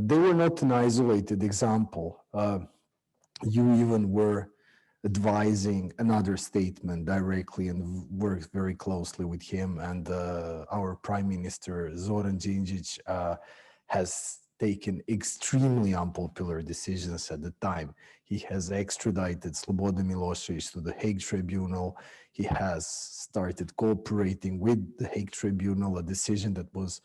they were not an isolated example. You even were advising another statement directly and worked very closely with him. And our Prime Minister, Zoran Đinđić, has taken extremely unpopular decisions at the time. He has extradited Slobodan Milošević to the Hague Tribunal. He has started cooperating with the Hague Tribunal, a decision that was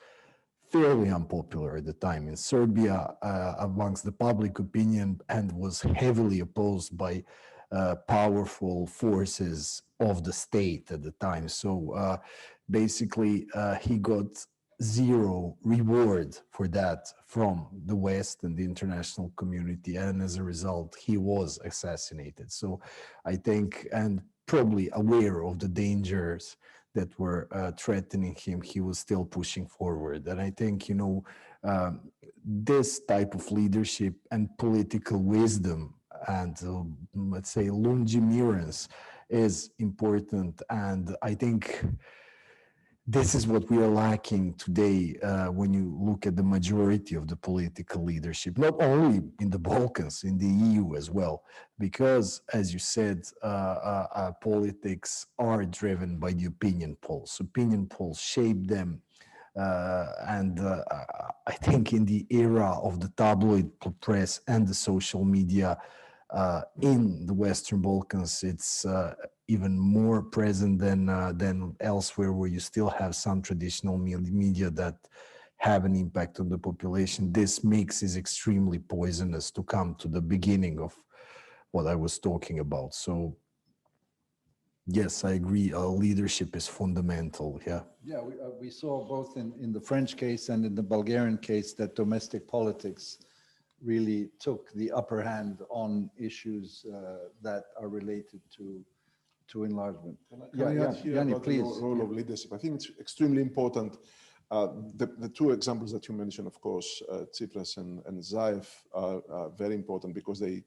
fairly unpopular at the time in Serbia amongst the public opinion and was heavily opposed by powerful forces of the state at the time. So basically, he got zero reward for that from the West and the international community. And as a result, he was assassinated. So I think, and probably aware of the dangers that were threatening him, he was still pushing forward. And I think, this type of leadership and political wisdom and let's say longemerance is important. And I think this is what we are lacking today when you look at the majority of the political leadership, not only in the Balkans, in the EU as well, because, as you said, politics are driven by the opinion polls. Opinion polls shape them. I think in the era of the tabloid press and the social media in the Western Balkans, it's even more present than elsewhere, where you still have some traditional media that have an impact on the population. This mix is extremely poisonous to come to the beginning of what I was talking about. So yes, I agree. Leadership is fundamental. Yeah. Yeah, we saw both in the French case and in the Bulgarian case that domestic politics really took the upper hand on issues that are related to enlargement. Can I add here Yanni, about please. the role of leadership? I think it's extremely important. The two examples that you mentioned, of course, Tsipras and Zaev are very important because they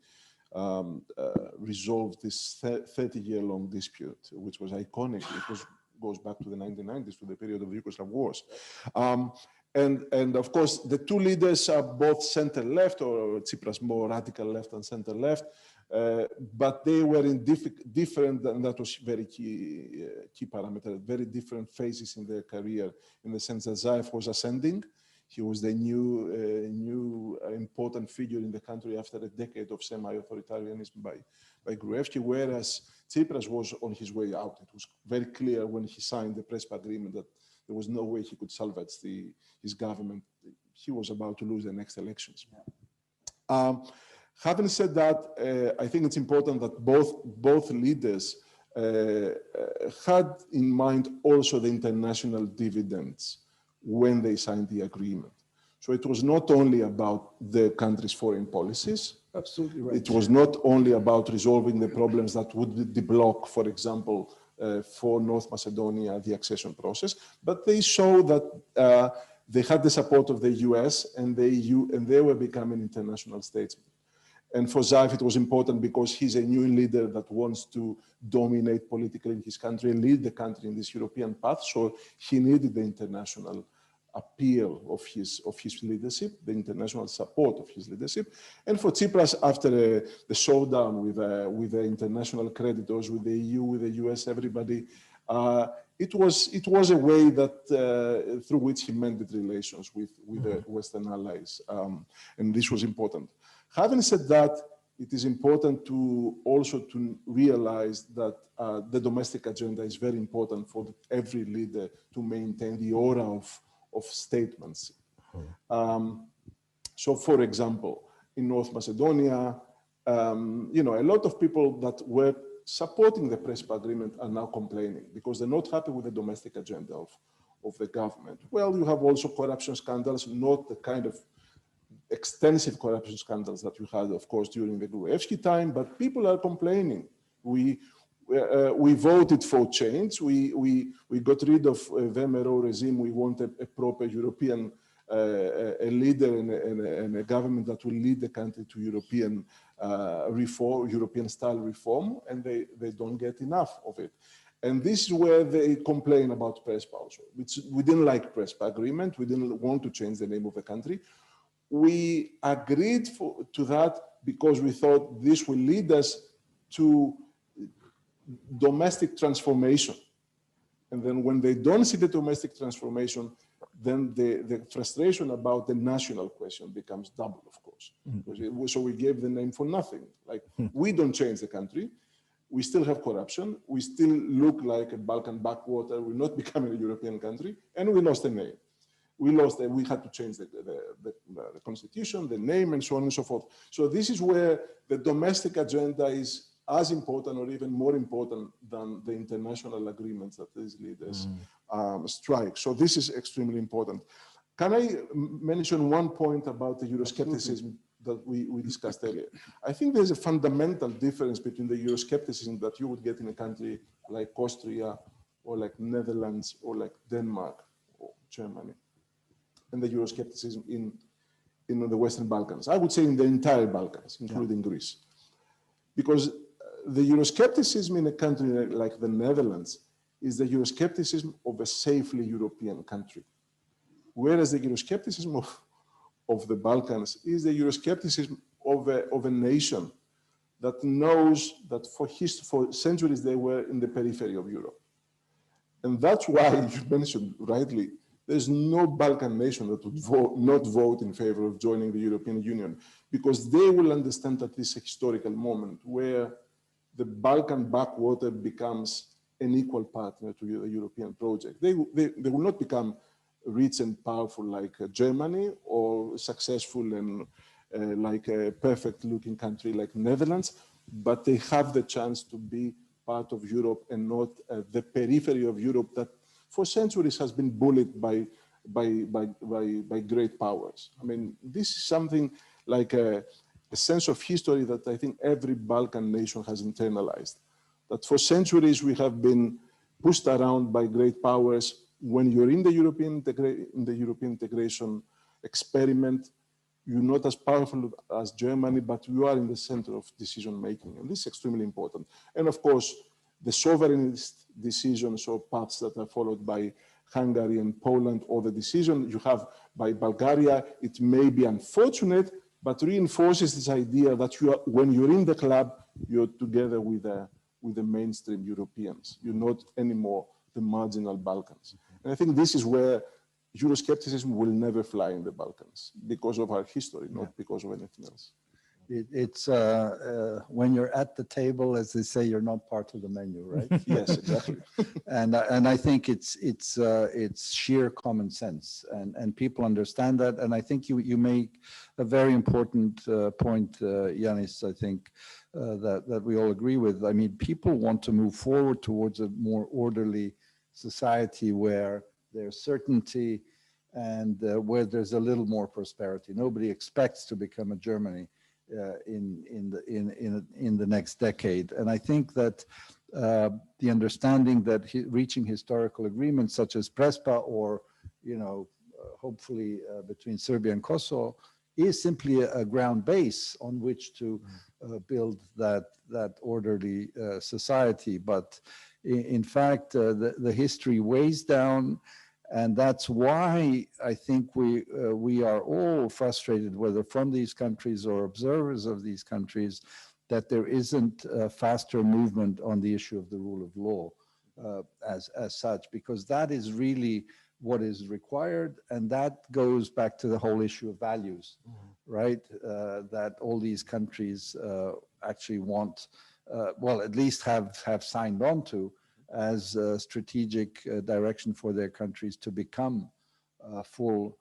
resolved this 30-year-long dispute, which was iconic. It goes back to the 1990s, to the period of the Yugoslav wars. And of course, the two leaders are both center-left, or Tsipras more radical left and center-left, but they were in different, and that was very key parameter, very different phases in their career, in the sense that Zaev was ascending. He was the new important figure in the country after a decade of semi-authoritarianism by Gruevski, whereas Tsipras was on his way out. It was very clear when he signed the Prespa Agreement that there was no way he could salvage his government. He was about to lose the next elections. Having said that, I think it's important that both leaders had in mind also the international dividends when they signed the agreement. So it was not only about the country's foreign policies. Absolutely right. It was not only about resolving the problems that would deblock, for example, for North Macedonia, the accession process, but they showed that they had the support of the US and the EU, and they were becoming international statesmen. And for Zaev, it was important because he's a new leader that wants to dominate politically in his country and lead the country in this European path. So he needed the international appeal of his leadership, the international support of his leadership. And for Tsipras, after the showdown with the international creditors, with the EU, with the US, everybody, it was a way that through which he mended relations with the Western allies, and this was important. Having said that, it is important to also to realize that the domestic agenda is very important for every leader to maintain the aura of statements. So, for example, in North Macedonia, a lot of people that were supporting the Prespa Agreement are now complaining because they're not happy with the domestic agenda of the government. Well, you have also corruption scandals, not the kind of extensive corruption scandals that you had, of course, during the Gruevski time, but people are complaining. We voted for change. We got rid of VMRO regime. We wanted a proper European a leader and a government that will lead the country to European reform, European-style reform, and they don't get enough of it. And this is where they complain about Prespa also. We didn't like Prespa Agreement. We didn't want to change the name of the country. We agreed to that because we thought this will lead us to domestic transformation. And then when they don't see the domestic transformation, then the frustration about the national question becomes double, of course. So we gave the name for nothing. Like, we don't change the country. We still have corruption. We still look like a Balkan backwater. We're not becoming a European country. And we lost the name. We had to change the constitution, the name, and so on and so forth. So this is where the domestic agenda is as important or even more important than the international agreements that these leaders strike. So this is extremely important. Can I mention one point about the Euroscepticism that we discussed earlier? I think there's a fundamental difference between the Euroscepticism that you would get in a country like Austria or like Netherlands or like Denmark or Germany, and the Euroscepticism in the Western Balkans. I would say in the entire Balkans, including Greece. Because the Euroscepticism in a country like the Netherlands is the euroscepticism of a safely European country. Whereas the euroscepticism of the Balkans is the euroscepticism of a nation that knows that for centuries they were in the periphery of Europe. And that's why you mentioned rightly, there's no Balkan nation that would not vote in favor of joining the European Union, because they will understand that this is a historical moment where the Balkan backwater becomes an equal partner to the European project. They will not become rich and powerful like Germany, or successful and like a perfect looking country like Netherlands, but they have the chance to be part of Europe and not the periphery of Europe that for centuries has been bullied by great powers. I mean, this is something like a sense of history that I think every Balkan nation has internalized. That for centuries we have been pushed around by great powers. When you're in the European integration experiment, you're not as powerful as Germany, but you are in the center of decision making, and this is extremely important. And of course, the sovereignist decisions or paths that are followed by Hungary and Poland, or the decision you have by Bulgaria, it may be unfortunate, but reinforces this idea that when you're in the club, you're together with the mainstream Europeans. You're not anymore the marginal Balkans. And I think this is where euroscepticism will never fly in the Balkans, because of our history, not because of anything else. It's when you're at the table, as they say, you're not part of the menu, right? Yes, exactly. And I think it's sheer common sense, and people understand that. And I think you make a very important point, Ioannis. I think that we all agree with. I mean, people want to move forward towards a more orderly society where there's certainty and where there's a little more prosperity. Nobody expects to become a Germany in the next decade. And I think that the understanding that reaching historical agreements such as Prespa, or hopefully between Serbia and Kosovo, is simply a ground base on which to build that orderly society. But in fact, the history weighs down. And that's why I think we are all frustrated, whether from these countries or observers of these countries, that there isn't a faster movement on the issue of the rule of law as such, because that is really what is required. And that goes back to the whole issue of values, right? That all these countries actually want, well, at least have signed on to, as a strategic direction for their countries to become full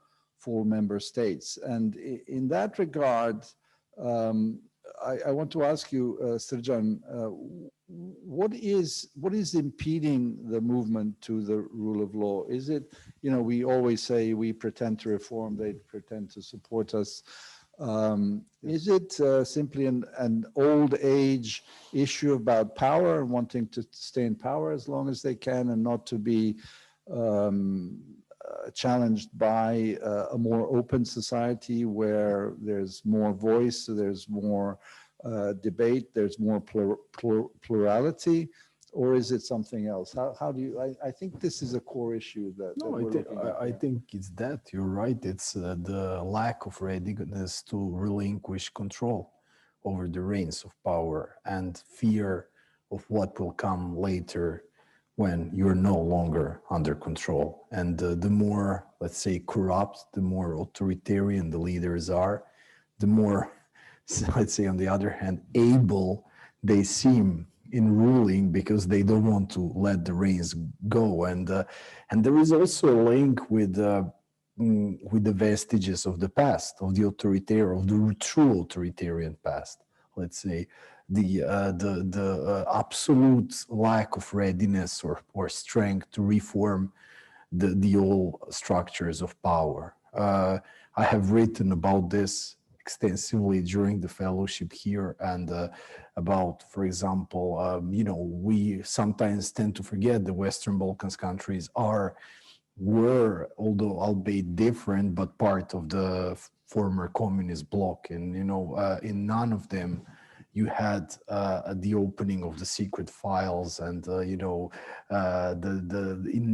member states. And in that regard, I want to ask you, Srdjan, what is impeding the movement to the rule of law? Is it, we always say we pretend to reform, they pretend to support us. Is it simply an old age issue about power, wanting to stay in power as long as they can and not to be challenged by a more open society where there's more voice, there's more debate, there's more plurality? Or is it something else? How do you? I think this is a core issue that. No, I think it's that. You're right. It's the lack of readiness to relinquish control over the reins of power, and fear of what will come later when you're no longer under control. And the more, let's say, corrupt, the more authoritarian the leaders are, the more, let's say, on the other hand, able they seem in ruling, because they don't want to let the reins go. And there is also a link with the vestiges of the past, of the true authoritarian past. Let's say the absolute lack of readiness or strength to reform the old structures of power. I have written about this extensively during the fellowship here, and about, for example, we sometimes tend to forget the Western Balkans countries were, although albeit different, but part of the former communist bloc, and in none of them you had the opening of the secret files, and in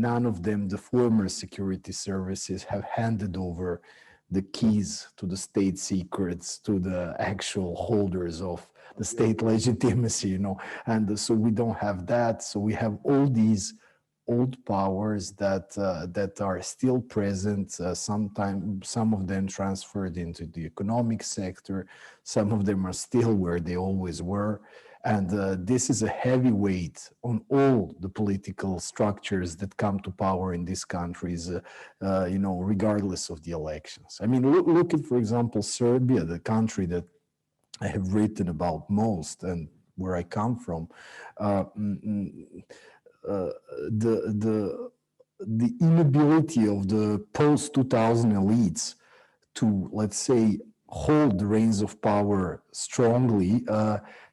none of them the former security services have handed over the keys to the state secrets to the actual holders of the state legitimacy, and so we don't have that. So we have all these old powers that are still present. Sometimes some of them transferred into the economic sector. Some of them are still where they always were. And this is a heavy weight on all the political structures that come to power in these countries, regardless of the elections. I mean, look at, for example, Serbia, the country that I have written about most and where I come from. The inability of the post-2000 elites to, let's say, hold the reins of power strongly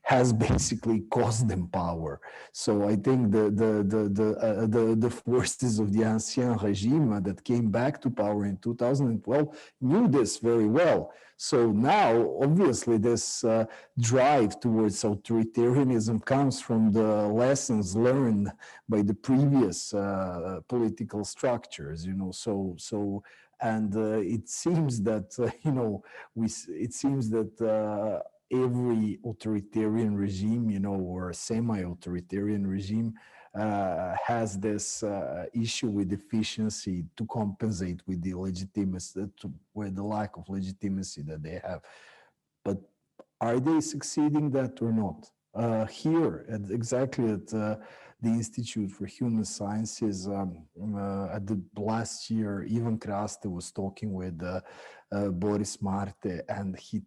has basically cost them power. So I think the forces of the ancien regime that came back to power in 2012 knew this very well. So now, obviously, this drive towards authoritarianism comes from the lessons learned by the previous political structures, and it seems that every authoritarian regime, or semi-authoritarian regime, has this issue with efficiency to compensate with the legitimacy, with the lack of legitimacy that they have. But are they succeeding that or not? Here, exactly at the Institute for Human Sciences, at the last year, Ivan Kraste was talking with Boris Marte, and he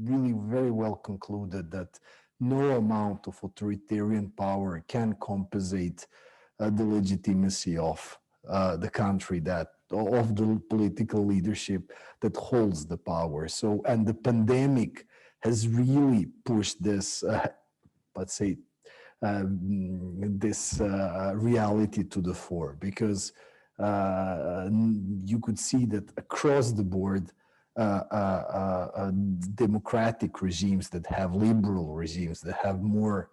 really very well concluded that no amount of authoritarian power can compensate the legitimacy of the country of the political leadership that holds the power. So, and the pandemic has really pushed this, let's say, this reality to the fore, because you could see that across the board, democratic regimes that have liberal regimes that have more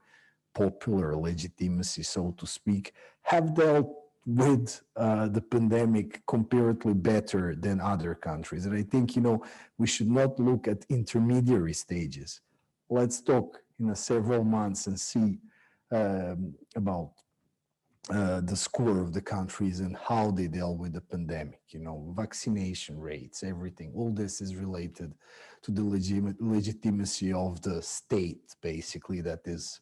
popular legitimacy, so to speak, have dealt with the pandemic comparatively better than other countries. And I think, we should not look at intermediary stages. Let's talk in several months and see about the score of the countries and how they deal with the pandemic, vaccination rates, everything. All this is related to the legitimacy of the state, basically, that is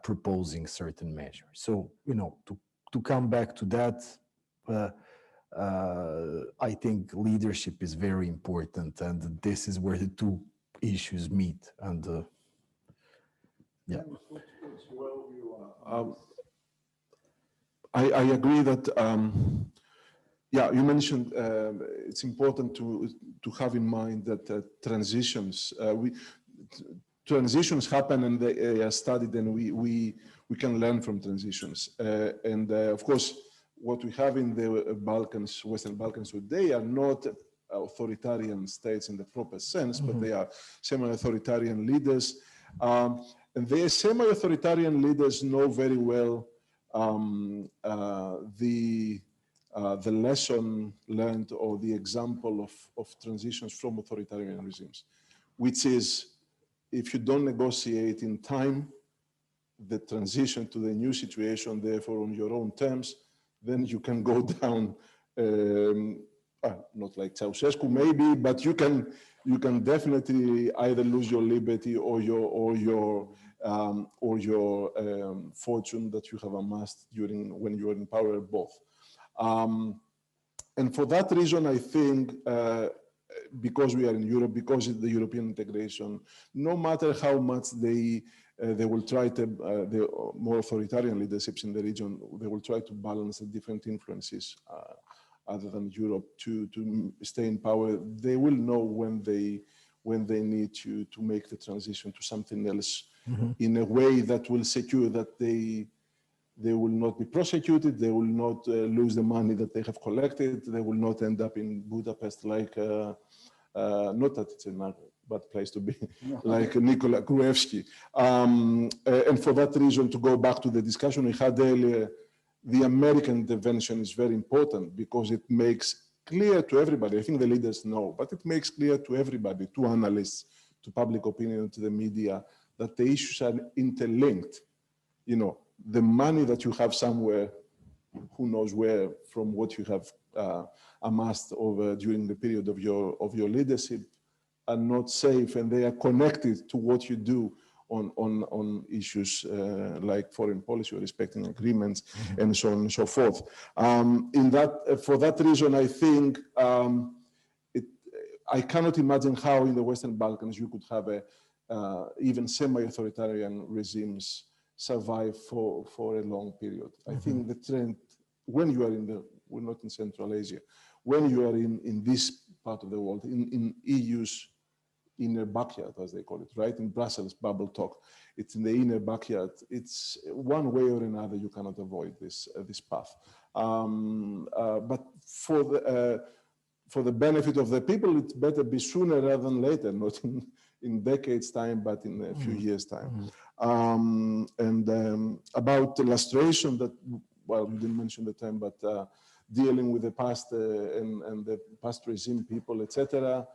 proposing certain measures. So, to come back to that, I think leadership is very important, and this is where the two issues meet. And yeah. I agree that, you mentioned it's important to have in mind that transitions happen and they are studied, and we can learn from transitions. Of course, what we have in the Balkans, Western Balkans today, are not authoritarian states in the proper sense, but they are semi-authoritarian leaders. And the semi-authoritarian leaders know very well the lesson learned, or the example of transitions from authoritarian regimes, which is, if you don't negotiate in time the transition to the new situation, therefore on your own terms, then you can go down, not like Ceausescu maybe, but you can definitely either lose your liberty or your fortune that you have amassed when you are in power, both. And for that reason, I think, because we are in Europe, because of the European integration, no matter how much they will try to, the more authoritarian leaderships in the region, they will try to balance the different influences other than Europe to stay in power. They will know when they need to make the transition to something else in a way that will secure that they will not be prosecuted, they will not lose the money that they have collected, they will not end up in Budapest like, not that it's bad place to be, like Nikola Gruevski. And for that reason, to go back to the discussion we had earlier, the American intervention is very important because it makes clear to everybody, I think the leaders know, but it makes clear to everybody, to analysts, to public opinion, to the media, that the issues are interlinked. You know, the money that you have somewhere, who knows where, from what you have amassed over during the period of your leadership, are not safe, and they are connected to what you do on issues like foreign policy or respecting agreements and so on and so forth. For that reason, I think I cannot imagine how in the Western Balkans you could have even semi-authoritarian regimes survive for a long period. I think the trend, when you are we're not in Central Asia, when you are in this part of the world, in EU's inner backyard, as they call it, right? In Brussels bubble talk, it's in the inner backyard. It's one way or another, you cannot avoid this path. But for the benefit of the people, it's better be sooner rather than later, not in decades time, but in a few years time. About illustration, that, well, we didn't mention the term, but dealing with the past and the past regime people, etc.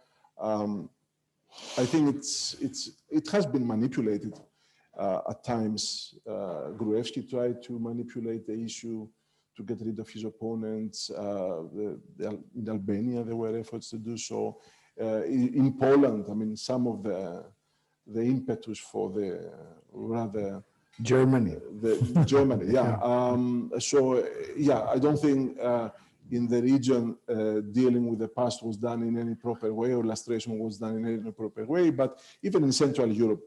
I think it has been manipulated at times. Gruevski tried to manipulate the issue to get rid of his opponents. In Albania, there were efforts to do so. In Poland, I mean, some of the impetus for the rather Germany. Germany, yeah. So, yeah, I don't think in the region dealing with the past was done in any proper way, or illustration was done in any proper way. But even in Central Europe,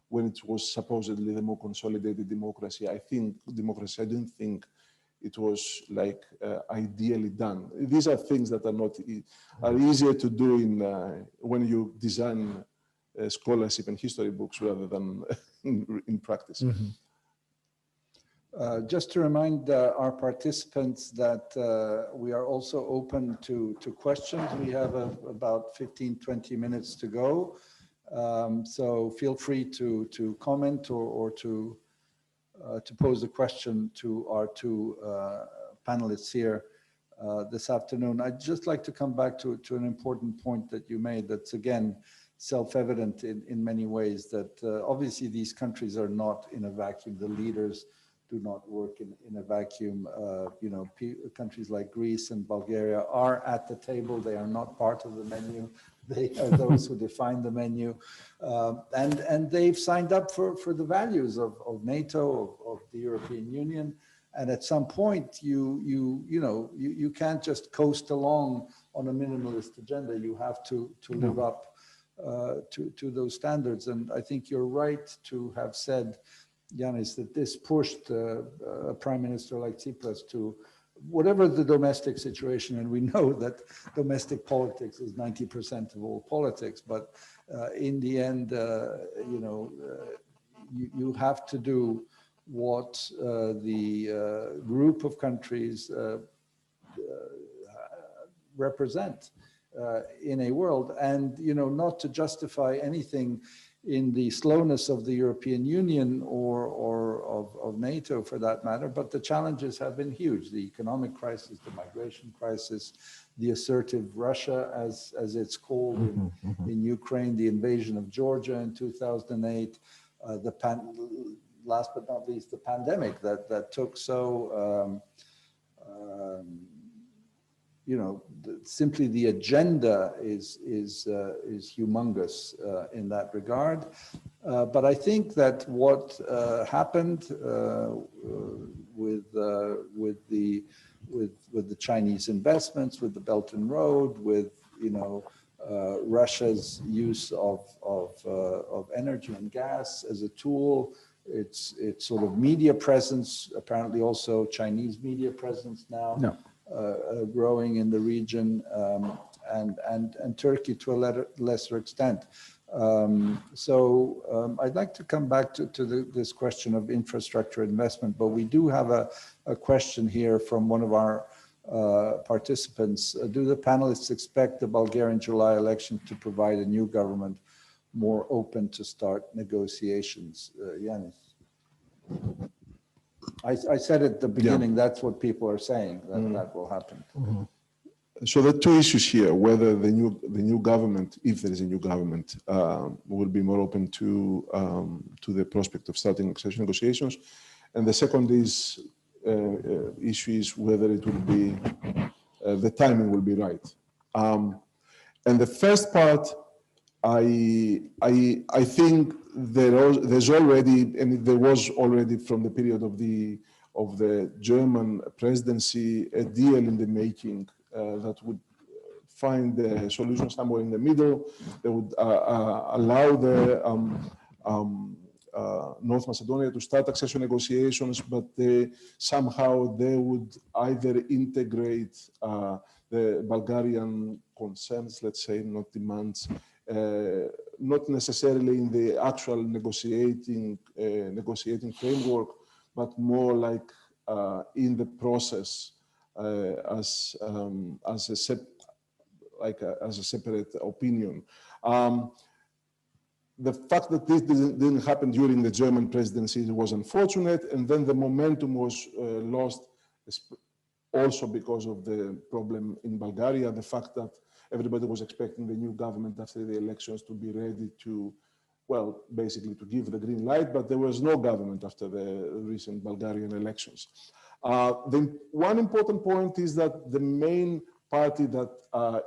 when it was supposedly the more consolidated democracy, I don't think it was like ideally done. These are things that are easier to do when you design scholarship and history books rather than in practice. Just to remind our participants that we are also open to questions. We have about 15-20 minutes to go. So feel free to comment or to pose a question to our two panelists here this afternoon. I'd just like to come back to an important point that you made that's, again, self-evident in many ways, that obviously these countries are not in a vacuum. The leaders do not work in a vacuum. You know, countries like Greece and Bulgaria are at the table. They are not part of the menu. They are those who define the menu. And they've signed up for the values of NATO, of the European Union. And at some point, you can't just coast along on a minimalist agenda. You have to live up to those standards. And I think you're right to have said, Ioannis, that this pushed a prime minister like Tsipras to whatever the domestic situation, and we know that domestic politics is 90% of all politics, but in the end, you have to do what the group of countries represent in a world, and not to justify anything in the slowness of the European Union or of NATO for that matter, but the challenges have been huge. The economic crisis, the migration crisis, the assertive Russia, as it's called in Ukraine, the invasion of Georgia in 2008, last but not least, the pandemic that took so, simply the agenda is humongous in that regard. But I think that what happened with the Chinese investments, with the Belt and Road, with Russia's use of energy and gas as a tool, its sort of media presence, apparently also Chinese media presence now. No. Growing in the region, and Turkey to a lesser extent. So I'd like to come back to this question of infrastructure investment, but we do have a question here from one of our participants. Do the panelists expect the Bulgarian July election to provide a new government more open to start negotiations. Ioannis. I said at the beginning, that's what people are saying, that will happen. So there are two issues here: whether the new government, if there is a new government, will be more open to the prospect of starting accession negotiations, and the second issue is whether it will be the timing will be right. And the first part, I think there's already, and there was already from the period of the German presidency, a deal in the making that would find a solution somewhere in the middle that would allow the North Macedonia to start accession negotiations, but somehow they would either integrate the Bulgarian concerns, let's say, not demands, not necessarily in the actual negotiating framework, but more like in the process as a separate opinion. The fact that this didn't happen during the German presidency was unfortunate, and then the momentum was lost also because of the problem in Bulgaria, the fact that everybody was expecting the new government after the elections to be ready to, well, basically to give the green light, but there was no government after the recent Bulgarian elections. The one important point is that the main party that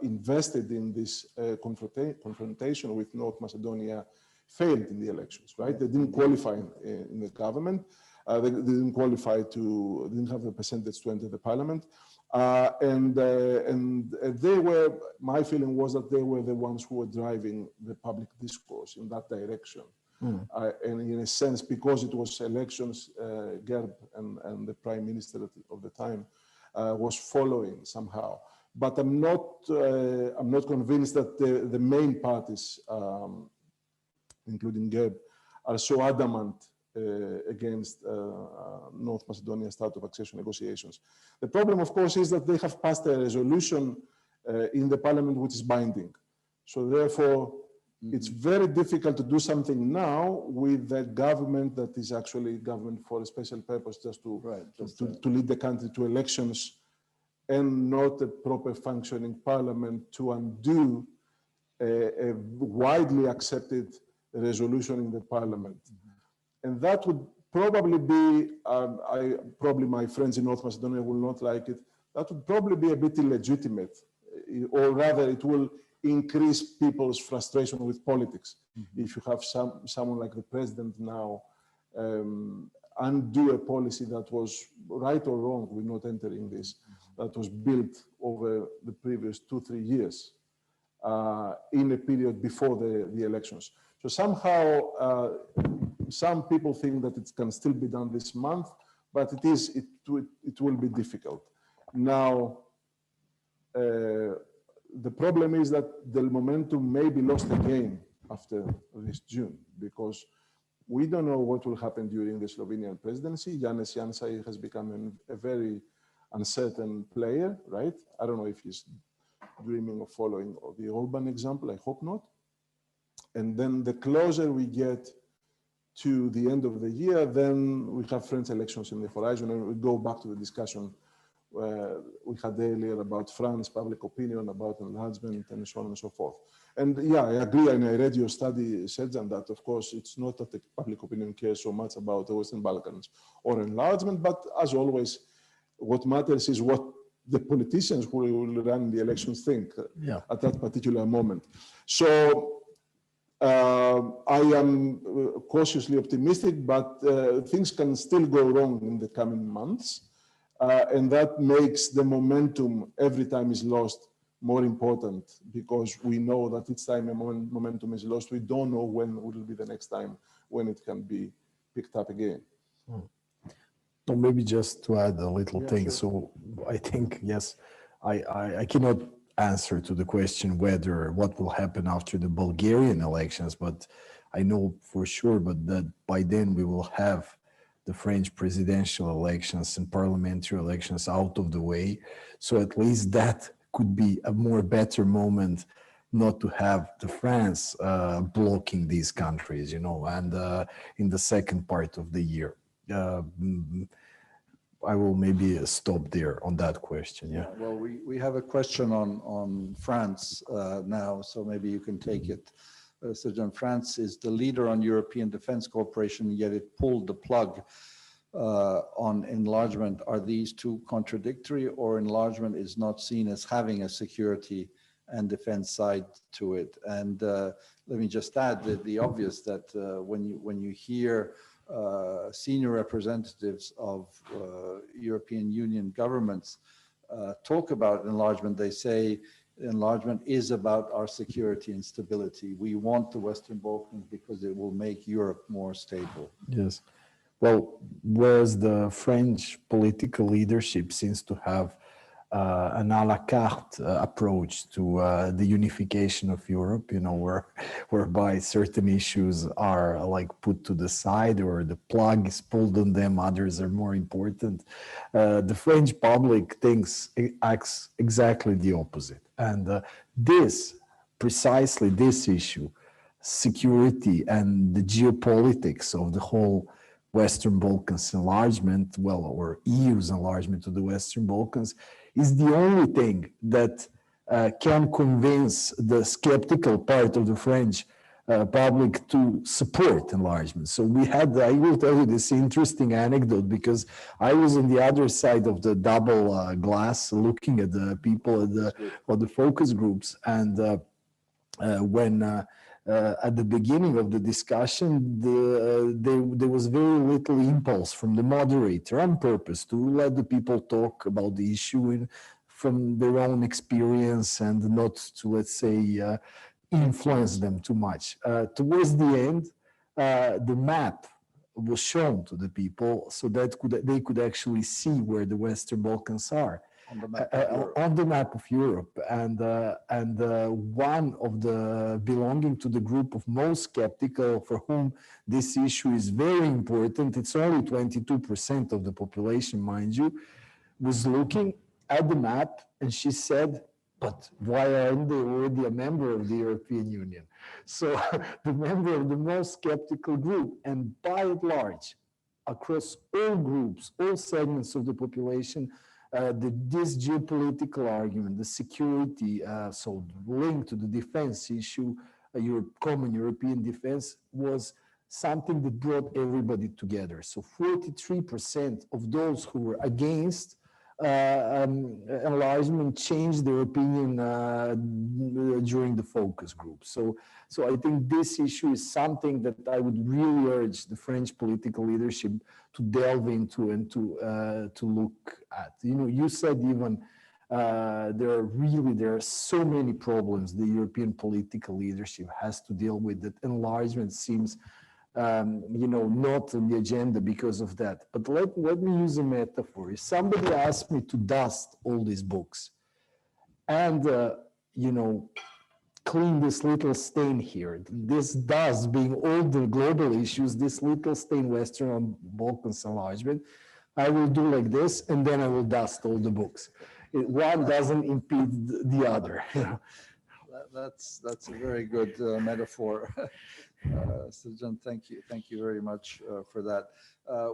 invested in this confrontation with North Macedonia failed in the elections, right? They didn't qualify in the government. They didn't qualify didn't have the percentage to enter the parliament. And they were, my feeling was that they were the ones who were driving the public discourse in that direction. And in a sense, because it was elections, Gerb and the prime minister of the time was following somehow. But I'm not convinced that the main parties, including Gerb, are so adamant against North Macedonia's start of accession negotiations. The problem, of course, is that they have passed a resolution in the parliament which is binding. So therefore, it's very difficult to do something now with the government that is actually government for a special purpose, just to lead the country to elections and not a proper functioning parliament to undo a widely accepted resolution in the parliament. And that would probably be, probably my friends in North Macedonia will not like it, that would probably be a bit illegitimate, or rather it will increase people's frustration with politics. If you have someone like the president now undo a policy that was right or wrong, we're not entering this, that was built over the previous 2-3 years in a period before the elections. So somehow, some people think that it can still be done this month, but it will be difficult. Now, the problem is that the momentum may be lost again after this June, because we don't know what will happen during the Slovenian presidency. Ioannis Janšai has become a very uncertain player, right? I don't know if he's dreaming of following the Orban example. I hope not. And then the closer we get to the end of the year, then we have French elections in the horizon, and we go back to the discussion we had earlier about France, public opinion, about enlargement, and so on and so forth. And yeah, I agree, and I read your study, Srdjan, that of course it's not that the public opinion cares so much about the Western Balkans or enlargement, but as always, what matters is what the politicians who will run the elections think at that particular moment. So I am cautiously optimistic, but things can still go wrong in the coming months. And that makes the momentum every time is lost more important, because we know that each time a momentum is lost, we don't know when will be the next time when it can be picked up again. So maybe just to add a little thing. Sure. So I think, yes, I cannot answer to the question what will happen after the Bulgarian elections, but I know for sure, but that by then we will have the French presidential elections and parliamentary elections out of the way. So at least that could be a better moment not to have the France blocking these countries, you know, and in the second part of the year. I will maybe stop there on that question. Yeah. Well, we have a question on France now, so maybe you can take it. Srdjan, France is the leader on European defense cooperation, yet it pulled the plug on enlargement. Are these two contradictory, or enlargement is not seen as having a security and defense side to it? And let me just add the obvious, that when you hear senior representatives of European Union governments talk about enlargement, they say enlargement is about our security and stability. We want the Western Balkans because it will make Europe more stable. Yes. Well, whereas the French political leadership seems to have an a la carte approach to the unification of Europe, you know, whereby certain issues are like put to the side, or the plug is pulled on them, others are more important. The French public acts exactly the opposite. And precisely this issue, security and the geopolitics of the whole Western Balkans enlargement, or EU's enlargement to the Western Balkans, is the only thing that can convince the skeptical part of the French public to support enlargement. So I will tell you this interesting anecdote, because I was on the other side of the double glass looking at the people at the focus groups, and when at the beginning of the discussion, there was very little impulse from the moderator on purpose to let the people talk about the issue from their own experience, and not to, let's say, influence them too much. Towards the end, the map was shown to the people so that they could actually see where the Western Balkans are. On the map of Europe, and one of the belonging to the group of most skeptical, for whom this issue is very important, it's only 22% of the population, mind you, was looking at the map, and she said, but why aren't they already a member of the European Union? So the member of the most skeptical group, and by and large, across all groups, all segments of the population, this geopolitical argument, the security, so linked to the defense issue, common European defense, was something that brought everybody together. So 43% of those who were against enlargement changed their opinion during the focus group. So I think this issue is something that I would really urge the French political leadership to delve into and to look at. You know, you said even there are so many problems the European political leadership has to deal with, that enlargement seems not on the agenda because of that. But let me use a metaphor. If somebody asked me to dust all these books and, clean this little stain here, this dust being all the global issues, this little stain, Western Balkans enlargement, I will do like this, and then I will dust all the books. One doesn't impede the other. That's a very good metaphor. Srdjan, thank you very much for that.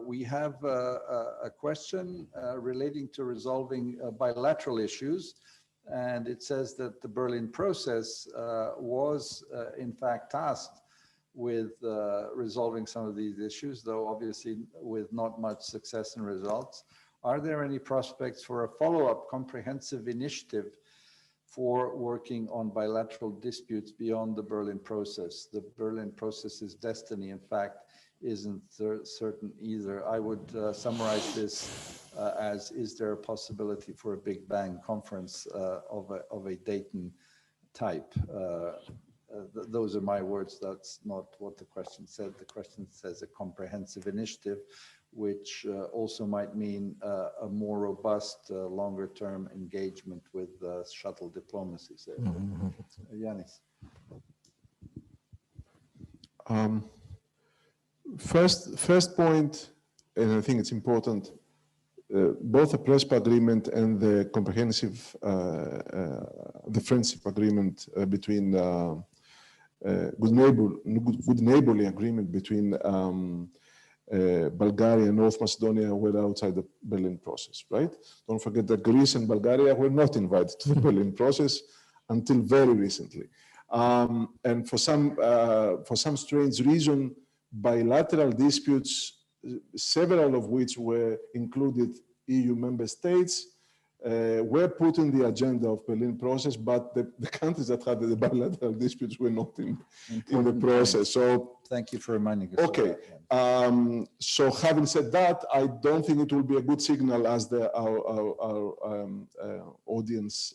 We have a question relating to resolving bilateral issues, and it says that the Berlin process was in fact tasked with resolving some of these issues, though obviously with not much success and results. Are there any prospects for a follow-up comprehensive initiative for working on bilateral disputes beyond the Berlin process? The Berlin process's destiny, in fact, isn't certain either. I would summarize this as, is there a possibility for a Big Bang conference of a Dayton type? Those are my words. That's not what the question said. The question says a comprehensive initiative, which also might mean a more robust, longer-term engagement with shuttle diplomacies. Ioannis. First point, and I think it's important, both the Prespa Agreement and the comprehensive, the friendship agreement between good neighborly agreement between Bulgaria and North Macedonia were outside the Berlin process, right? Don't forget that Greece and Bulgaria were not invited to the Berlin process until very recently. And for some strange reason, bilateral disputes, several of which were included EU member states, were put in the agenda of Berlin process, but the countries that had the bilateral disputes were not in the process. So thank you for reminding us. Okay. So having said that, I don't think it will be a good signal, as our audience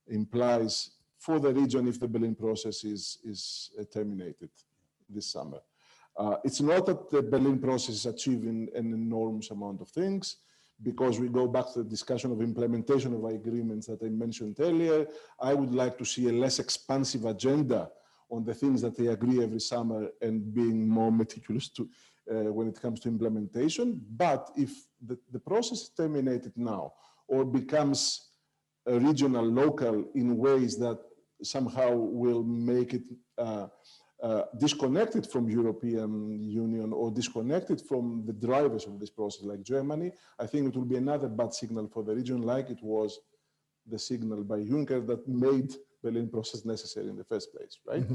implies, for the region if the Berlin process is terminated this summer. It's not that the Berlin process is achieving an enormous amount of things, because we go back to the discussion of implementation of agreements that I mentioned earlier. I would like to see a less expansive agenda on the things that they agree every summer and being more meticulous to, when it comes to implementation. But if the process is terminated now or becomes regional, local in ways that somehow will make it disconnected from European Union or disconnected from the drivers of this process, like Germany, I think it will be another bad signal for the region, like it was the signal by Juncker that made Berlin process necessary in the first place, right?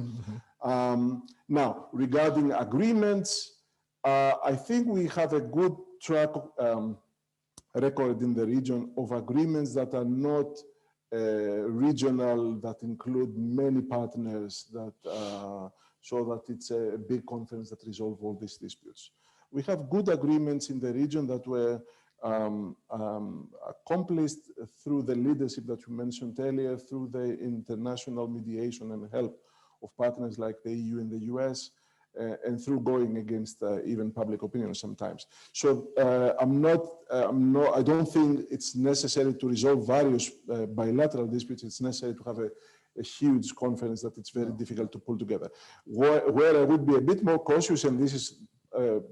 Now, regarding agreements, I think we have a good track record in the region of agreements that are not regional, that include many partners, that so that it's a big conference that resolves all these disputes. We have good agreements in the region that were accomplished through the leadership that you mentioned earlier, through the international mediation and help of partners like the EU and the US, and through going against even public opinion sometimes. So I don't think it's necessary to resolve various bilateral disputes. It's necessary to have a huge conference that it's very difficult to pull together. Where I would be a bit more cautious, and this is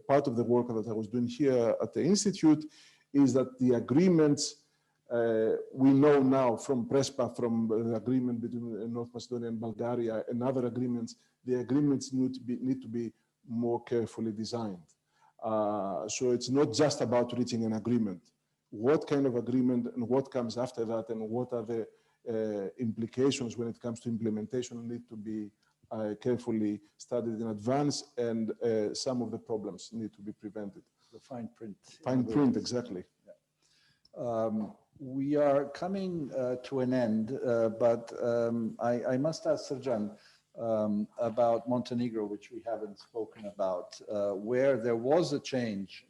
part of the work that I was doing here at the Institute, is that the agreements we know now from Prespa, from the agreement between North Macedonia and Bulgaria and other agreements, the agreements need to be more carefully designed. So it's not just about reaching an agreement. What kind of agreement and what comes after that, and what are the implications when it comes to implementation, need to be carefully studied in advance, and some of the problems need to be prevented. The fine print. Fine print, exactly. Yeah. We are coming to an end, but I must ask Srdjan about Montenegro, which we haven't spoken about, where there was a change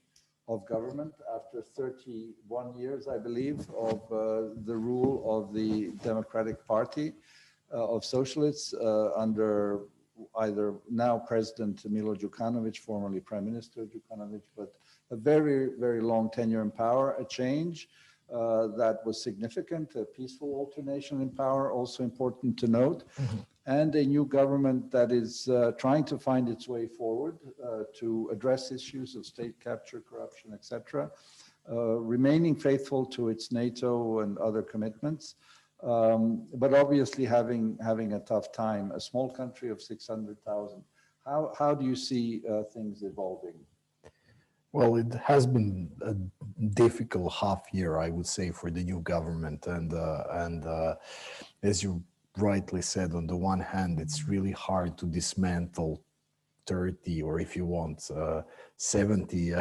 of government after 31 years, I believe, of the rule of the Democratic Party of Socialists under either now President Milo Đukanović, formerly Prime Minister Đukanović, but a very, very long tenure in power, a change that was significant, a peaceful alternation in power, also important to note, and a new government that is trying to find its way forward to address issues of state capture, corruption, etc., remaining faithful to its NATO and other commitments, but obviously having a tough time, a small country of 600,000. How do you see things evolving? Well, it has been a difficult half year, I would say, for the new government. And as you rightly said, on the one hand, it's really hard to dismantle 30, or if you want, 70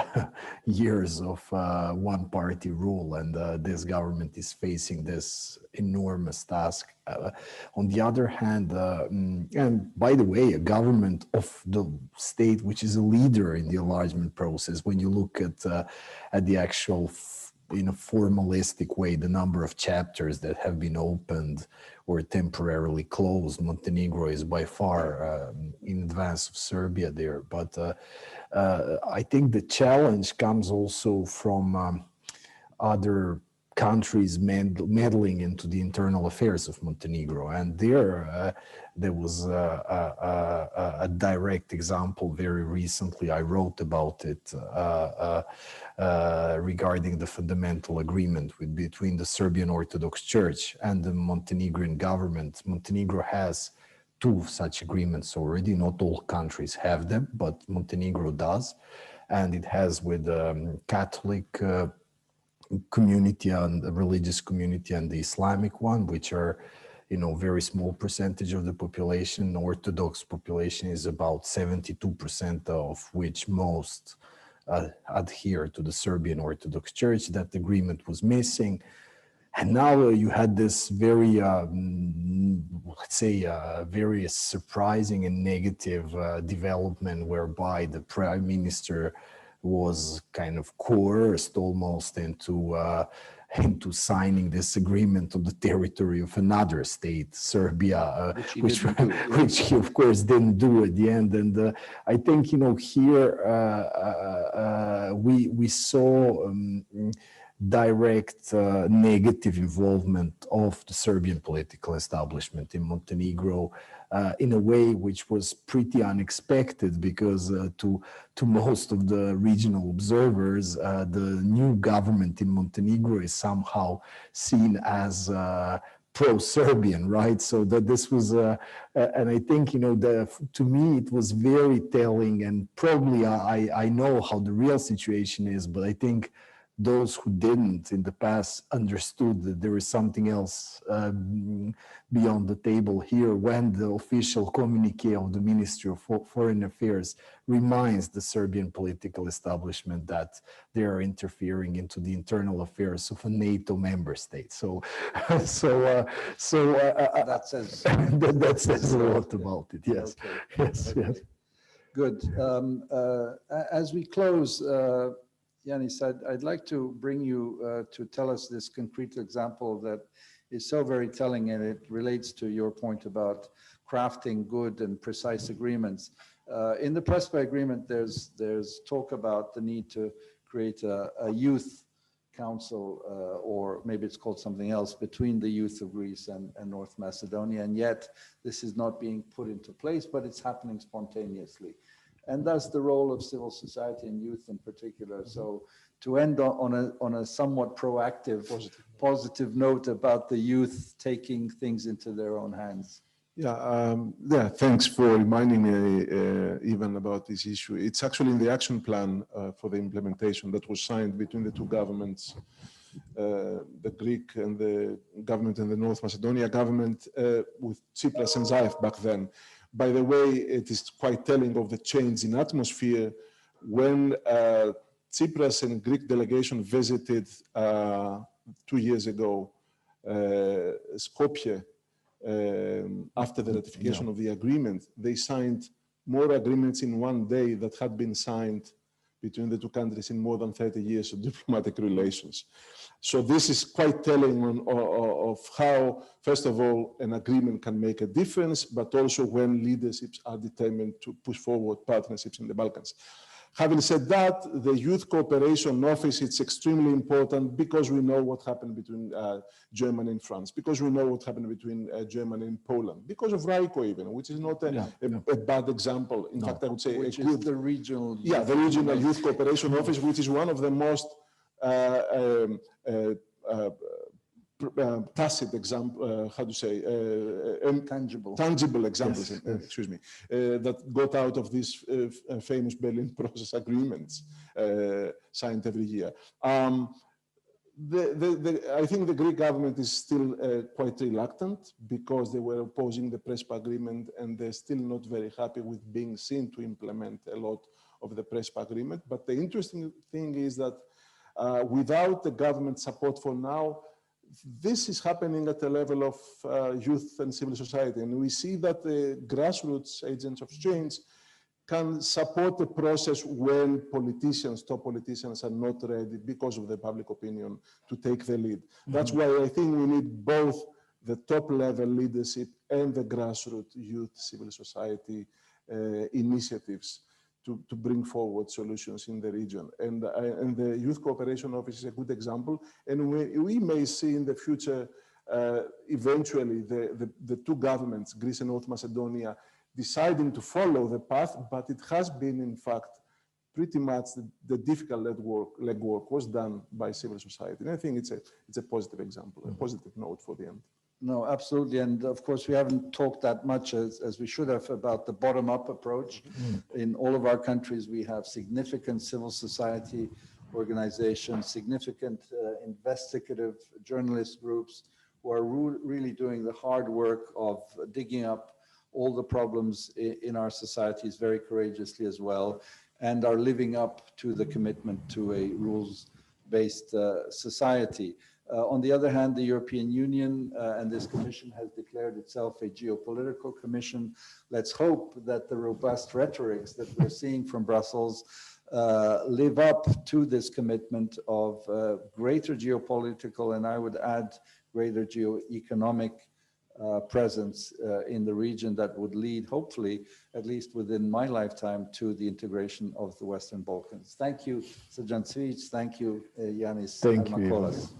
years of one-party rule. And this government is facing this enormous task. On the other hand, and by the way, a government of the state which is a leader in the enlargement process, when you look at the actual, in a formalistic way, the number of chapters that have been opened or temporarily closed, Montenegro is by far in advance of Serbia there. But I think the challenge comes also from other countries meddling into the internal affairs of Montenegro. And there was a direct example very recently. I wrote about it regarding the fundamental agreement between the Serbian Orthodox Church and the Montenegrin government. Montenegro has 2 such agreements already. Not all countries have them, but Montenegro does. And it has with the Catholic community and the religious community and the Islamic one, which are, very small percentage of the population. The Orthodox population is about 72%, of which most adhere to the Serbian Orthodox Church. That agreement was missing. And now you had this very, let's say, very surprising and negative development whereby the prime minister was kind of coerced almost into signing this agreement on the territory of another state, Serbia, which he of course didn't do at the end. And I think here we saw direct negative involvement of the Serbian political establishment in Montenegro in a way which was pretty unexpected, because to most of the regional observers, the new government in Montenegro is somehow seen as pro-Serbian, right? So that this was, and I think, to me, it was very telling, and probably I know how the real situation is, but I think those who didn't in the past understood that there is something else beyond the table here, when the official communique of the Ministry of Foreign Affairs reminds the Serbian political establishment that they are interfering into the internal affairs of a NATO member state. So that says that says a lot about it. Yes, okay. Yes, Okay. yes. Good. As we close, Ioannis, I'd like to bring you to tell us this concrete example that is so very telling, and it relates to your point about crafting good and precise agreements. In the Prespa Agreement, there's talk about the need to create a youth council, or maybe it's called something else, between the youth of Greece and North Macedonia, and yet this is not being put into place, but it's happening spontaneously. And that's the role of civil society and youth in particular. So to end on a somewhat proactive, positive note about the youth taking things into their own hands. Yeah, thanks for reminding me even about this issue. It's actually in the action plan for the implementation that was signed between the 2 governments, the Greek and the government and the North Macedonia government, with Tsipras and Zaev back then. By the way, it is quite telling of the change in atmosphere when Tsipras and Greek delegation visited 2 years ago Skopje after the ratification of the agreement. They signed more agreements in one day that had been signed between the 2 countries in more than 30 years of diplomatic relations. So this is quite telling of how, first of all, an agreement can make a difference, but also when leaderships are determined to push forward partnerships in the Balkans. Having said that, the Youth Cooperation Office, it's extremely important because we know what happened between Germany and France, because we know what happened between Germany and Poland, because of RICO even, which is not a bad example. In fact, I would say which is the regional... Yeah, the Regional Youth Cooperation Office, which is one of the most tacit example, tangible examples, yes. Excuse me, that got out of these famous Berlin Process agreements signed every year. I think the Greek government is still quite reluctant because they were opposing the Prespa Agreement, and they're still not very happy with being seen to implement a lot of the Prespa Agreement. But the interesting thing is that without the government support for now, this is happening at the level of youth and civil society. And we see that the grassroots agents of change can support the process when politicians, top politicians, are not ready because of the public opinion to take the lead. That's why I think we need both the top level leadership and the grassroots youth civil society initiatives to bring forward solutions in the region. And the Youth Cooperation Office is a good example. And we may see in the future, eventually, the two governments, Greece and North Macedonia, deciding to follow the path, but it has been, in fact, pretty much the difficult legwork was done by civil society. And I think it's a positive example, a positive note for the end. No, absolutely. And of course, we haven't talked that much as we should have about the bottom-up approach. In all of our countries, we have significant civil society organizations, significant investigative journalist groups who are really doing the hard work of digging up all the problems in our societies very courageously as well, and are living up to the commitment to a rules-based society. On the other hand, the European Union and this commission has declared itself a geopolitical commission. Let's hope that the robust rhetorics that we're seeing from Brussels live up to this commitment of greater geopolitical, and I would add greater geo-economic presence in the region that would lead, hopefully, at least within my lifetime, to the integration of the Western Balkans. Thank you, Srdjan Cvijic. Thank you, Ioannis Thank you. Armakolas.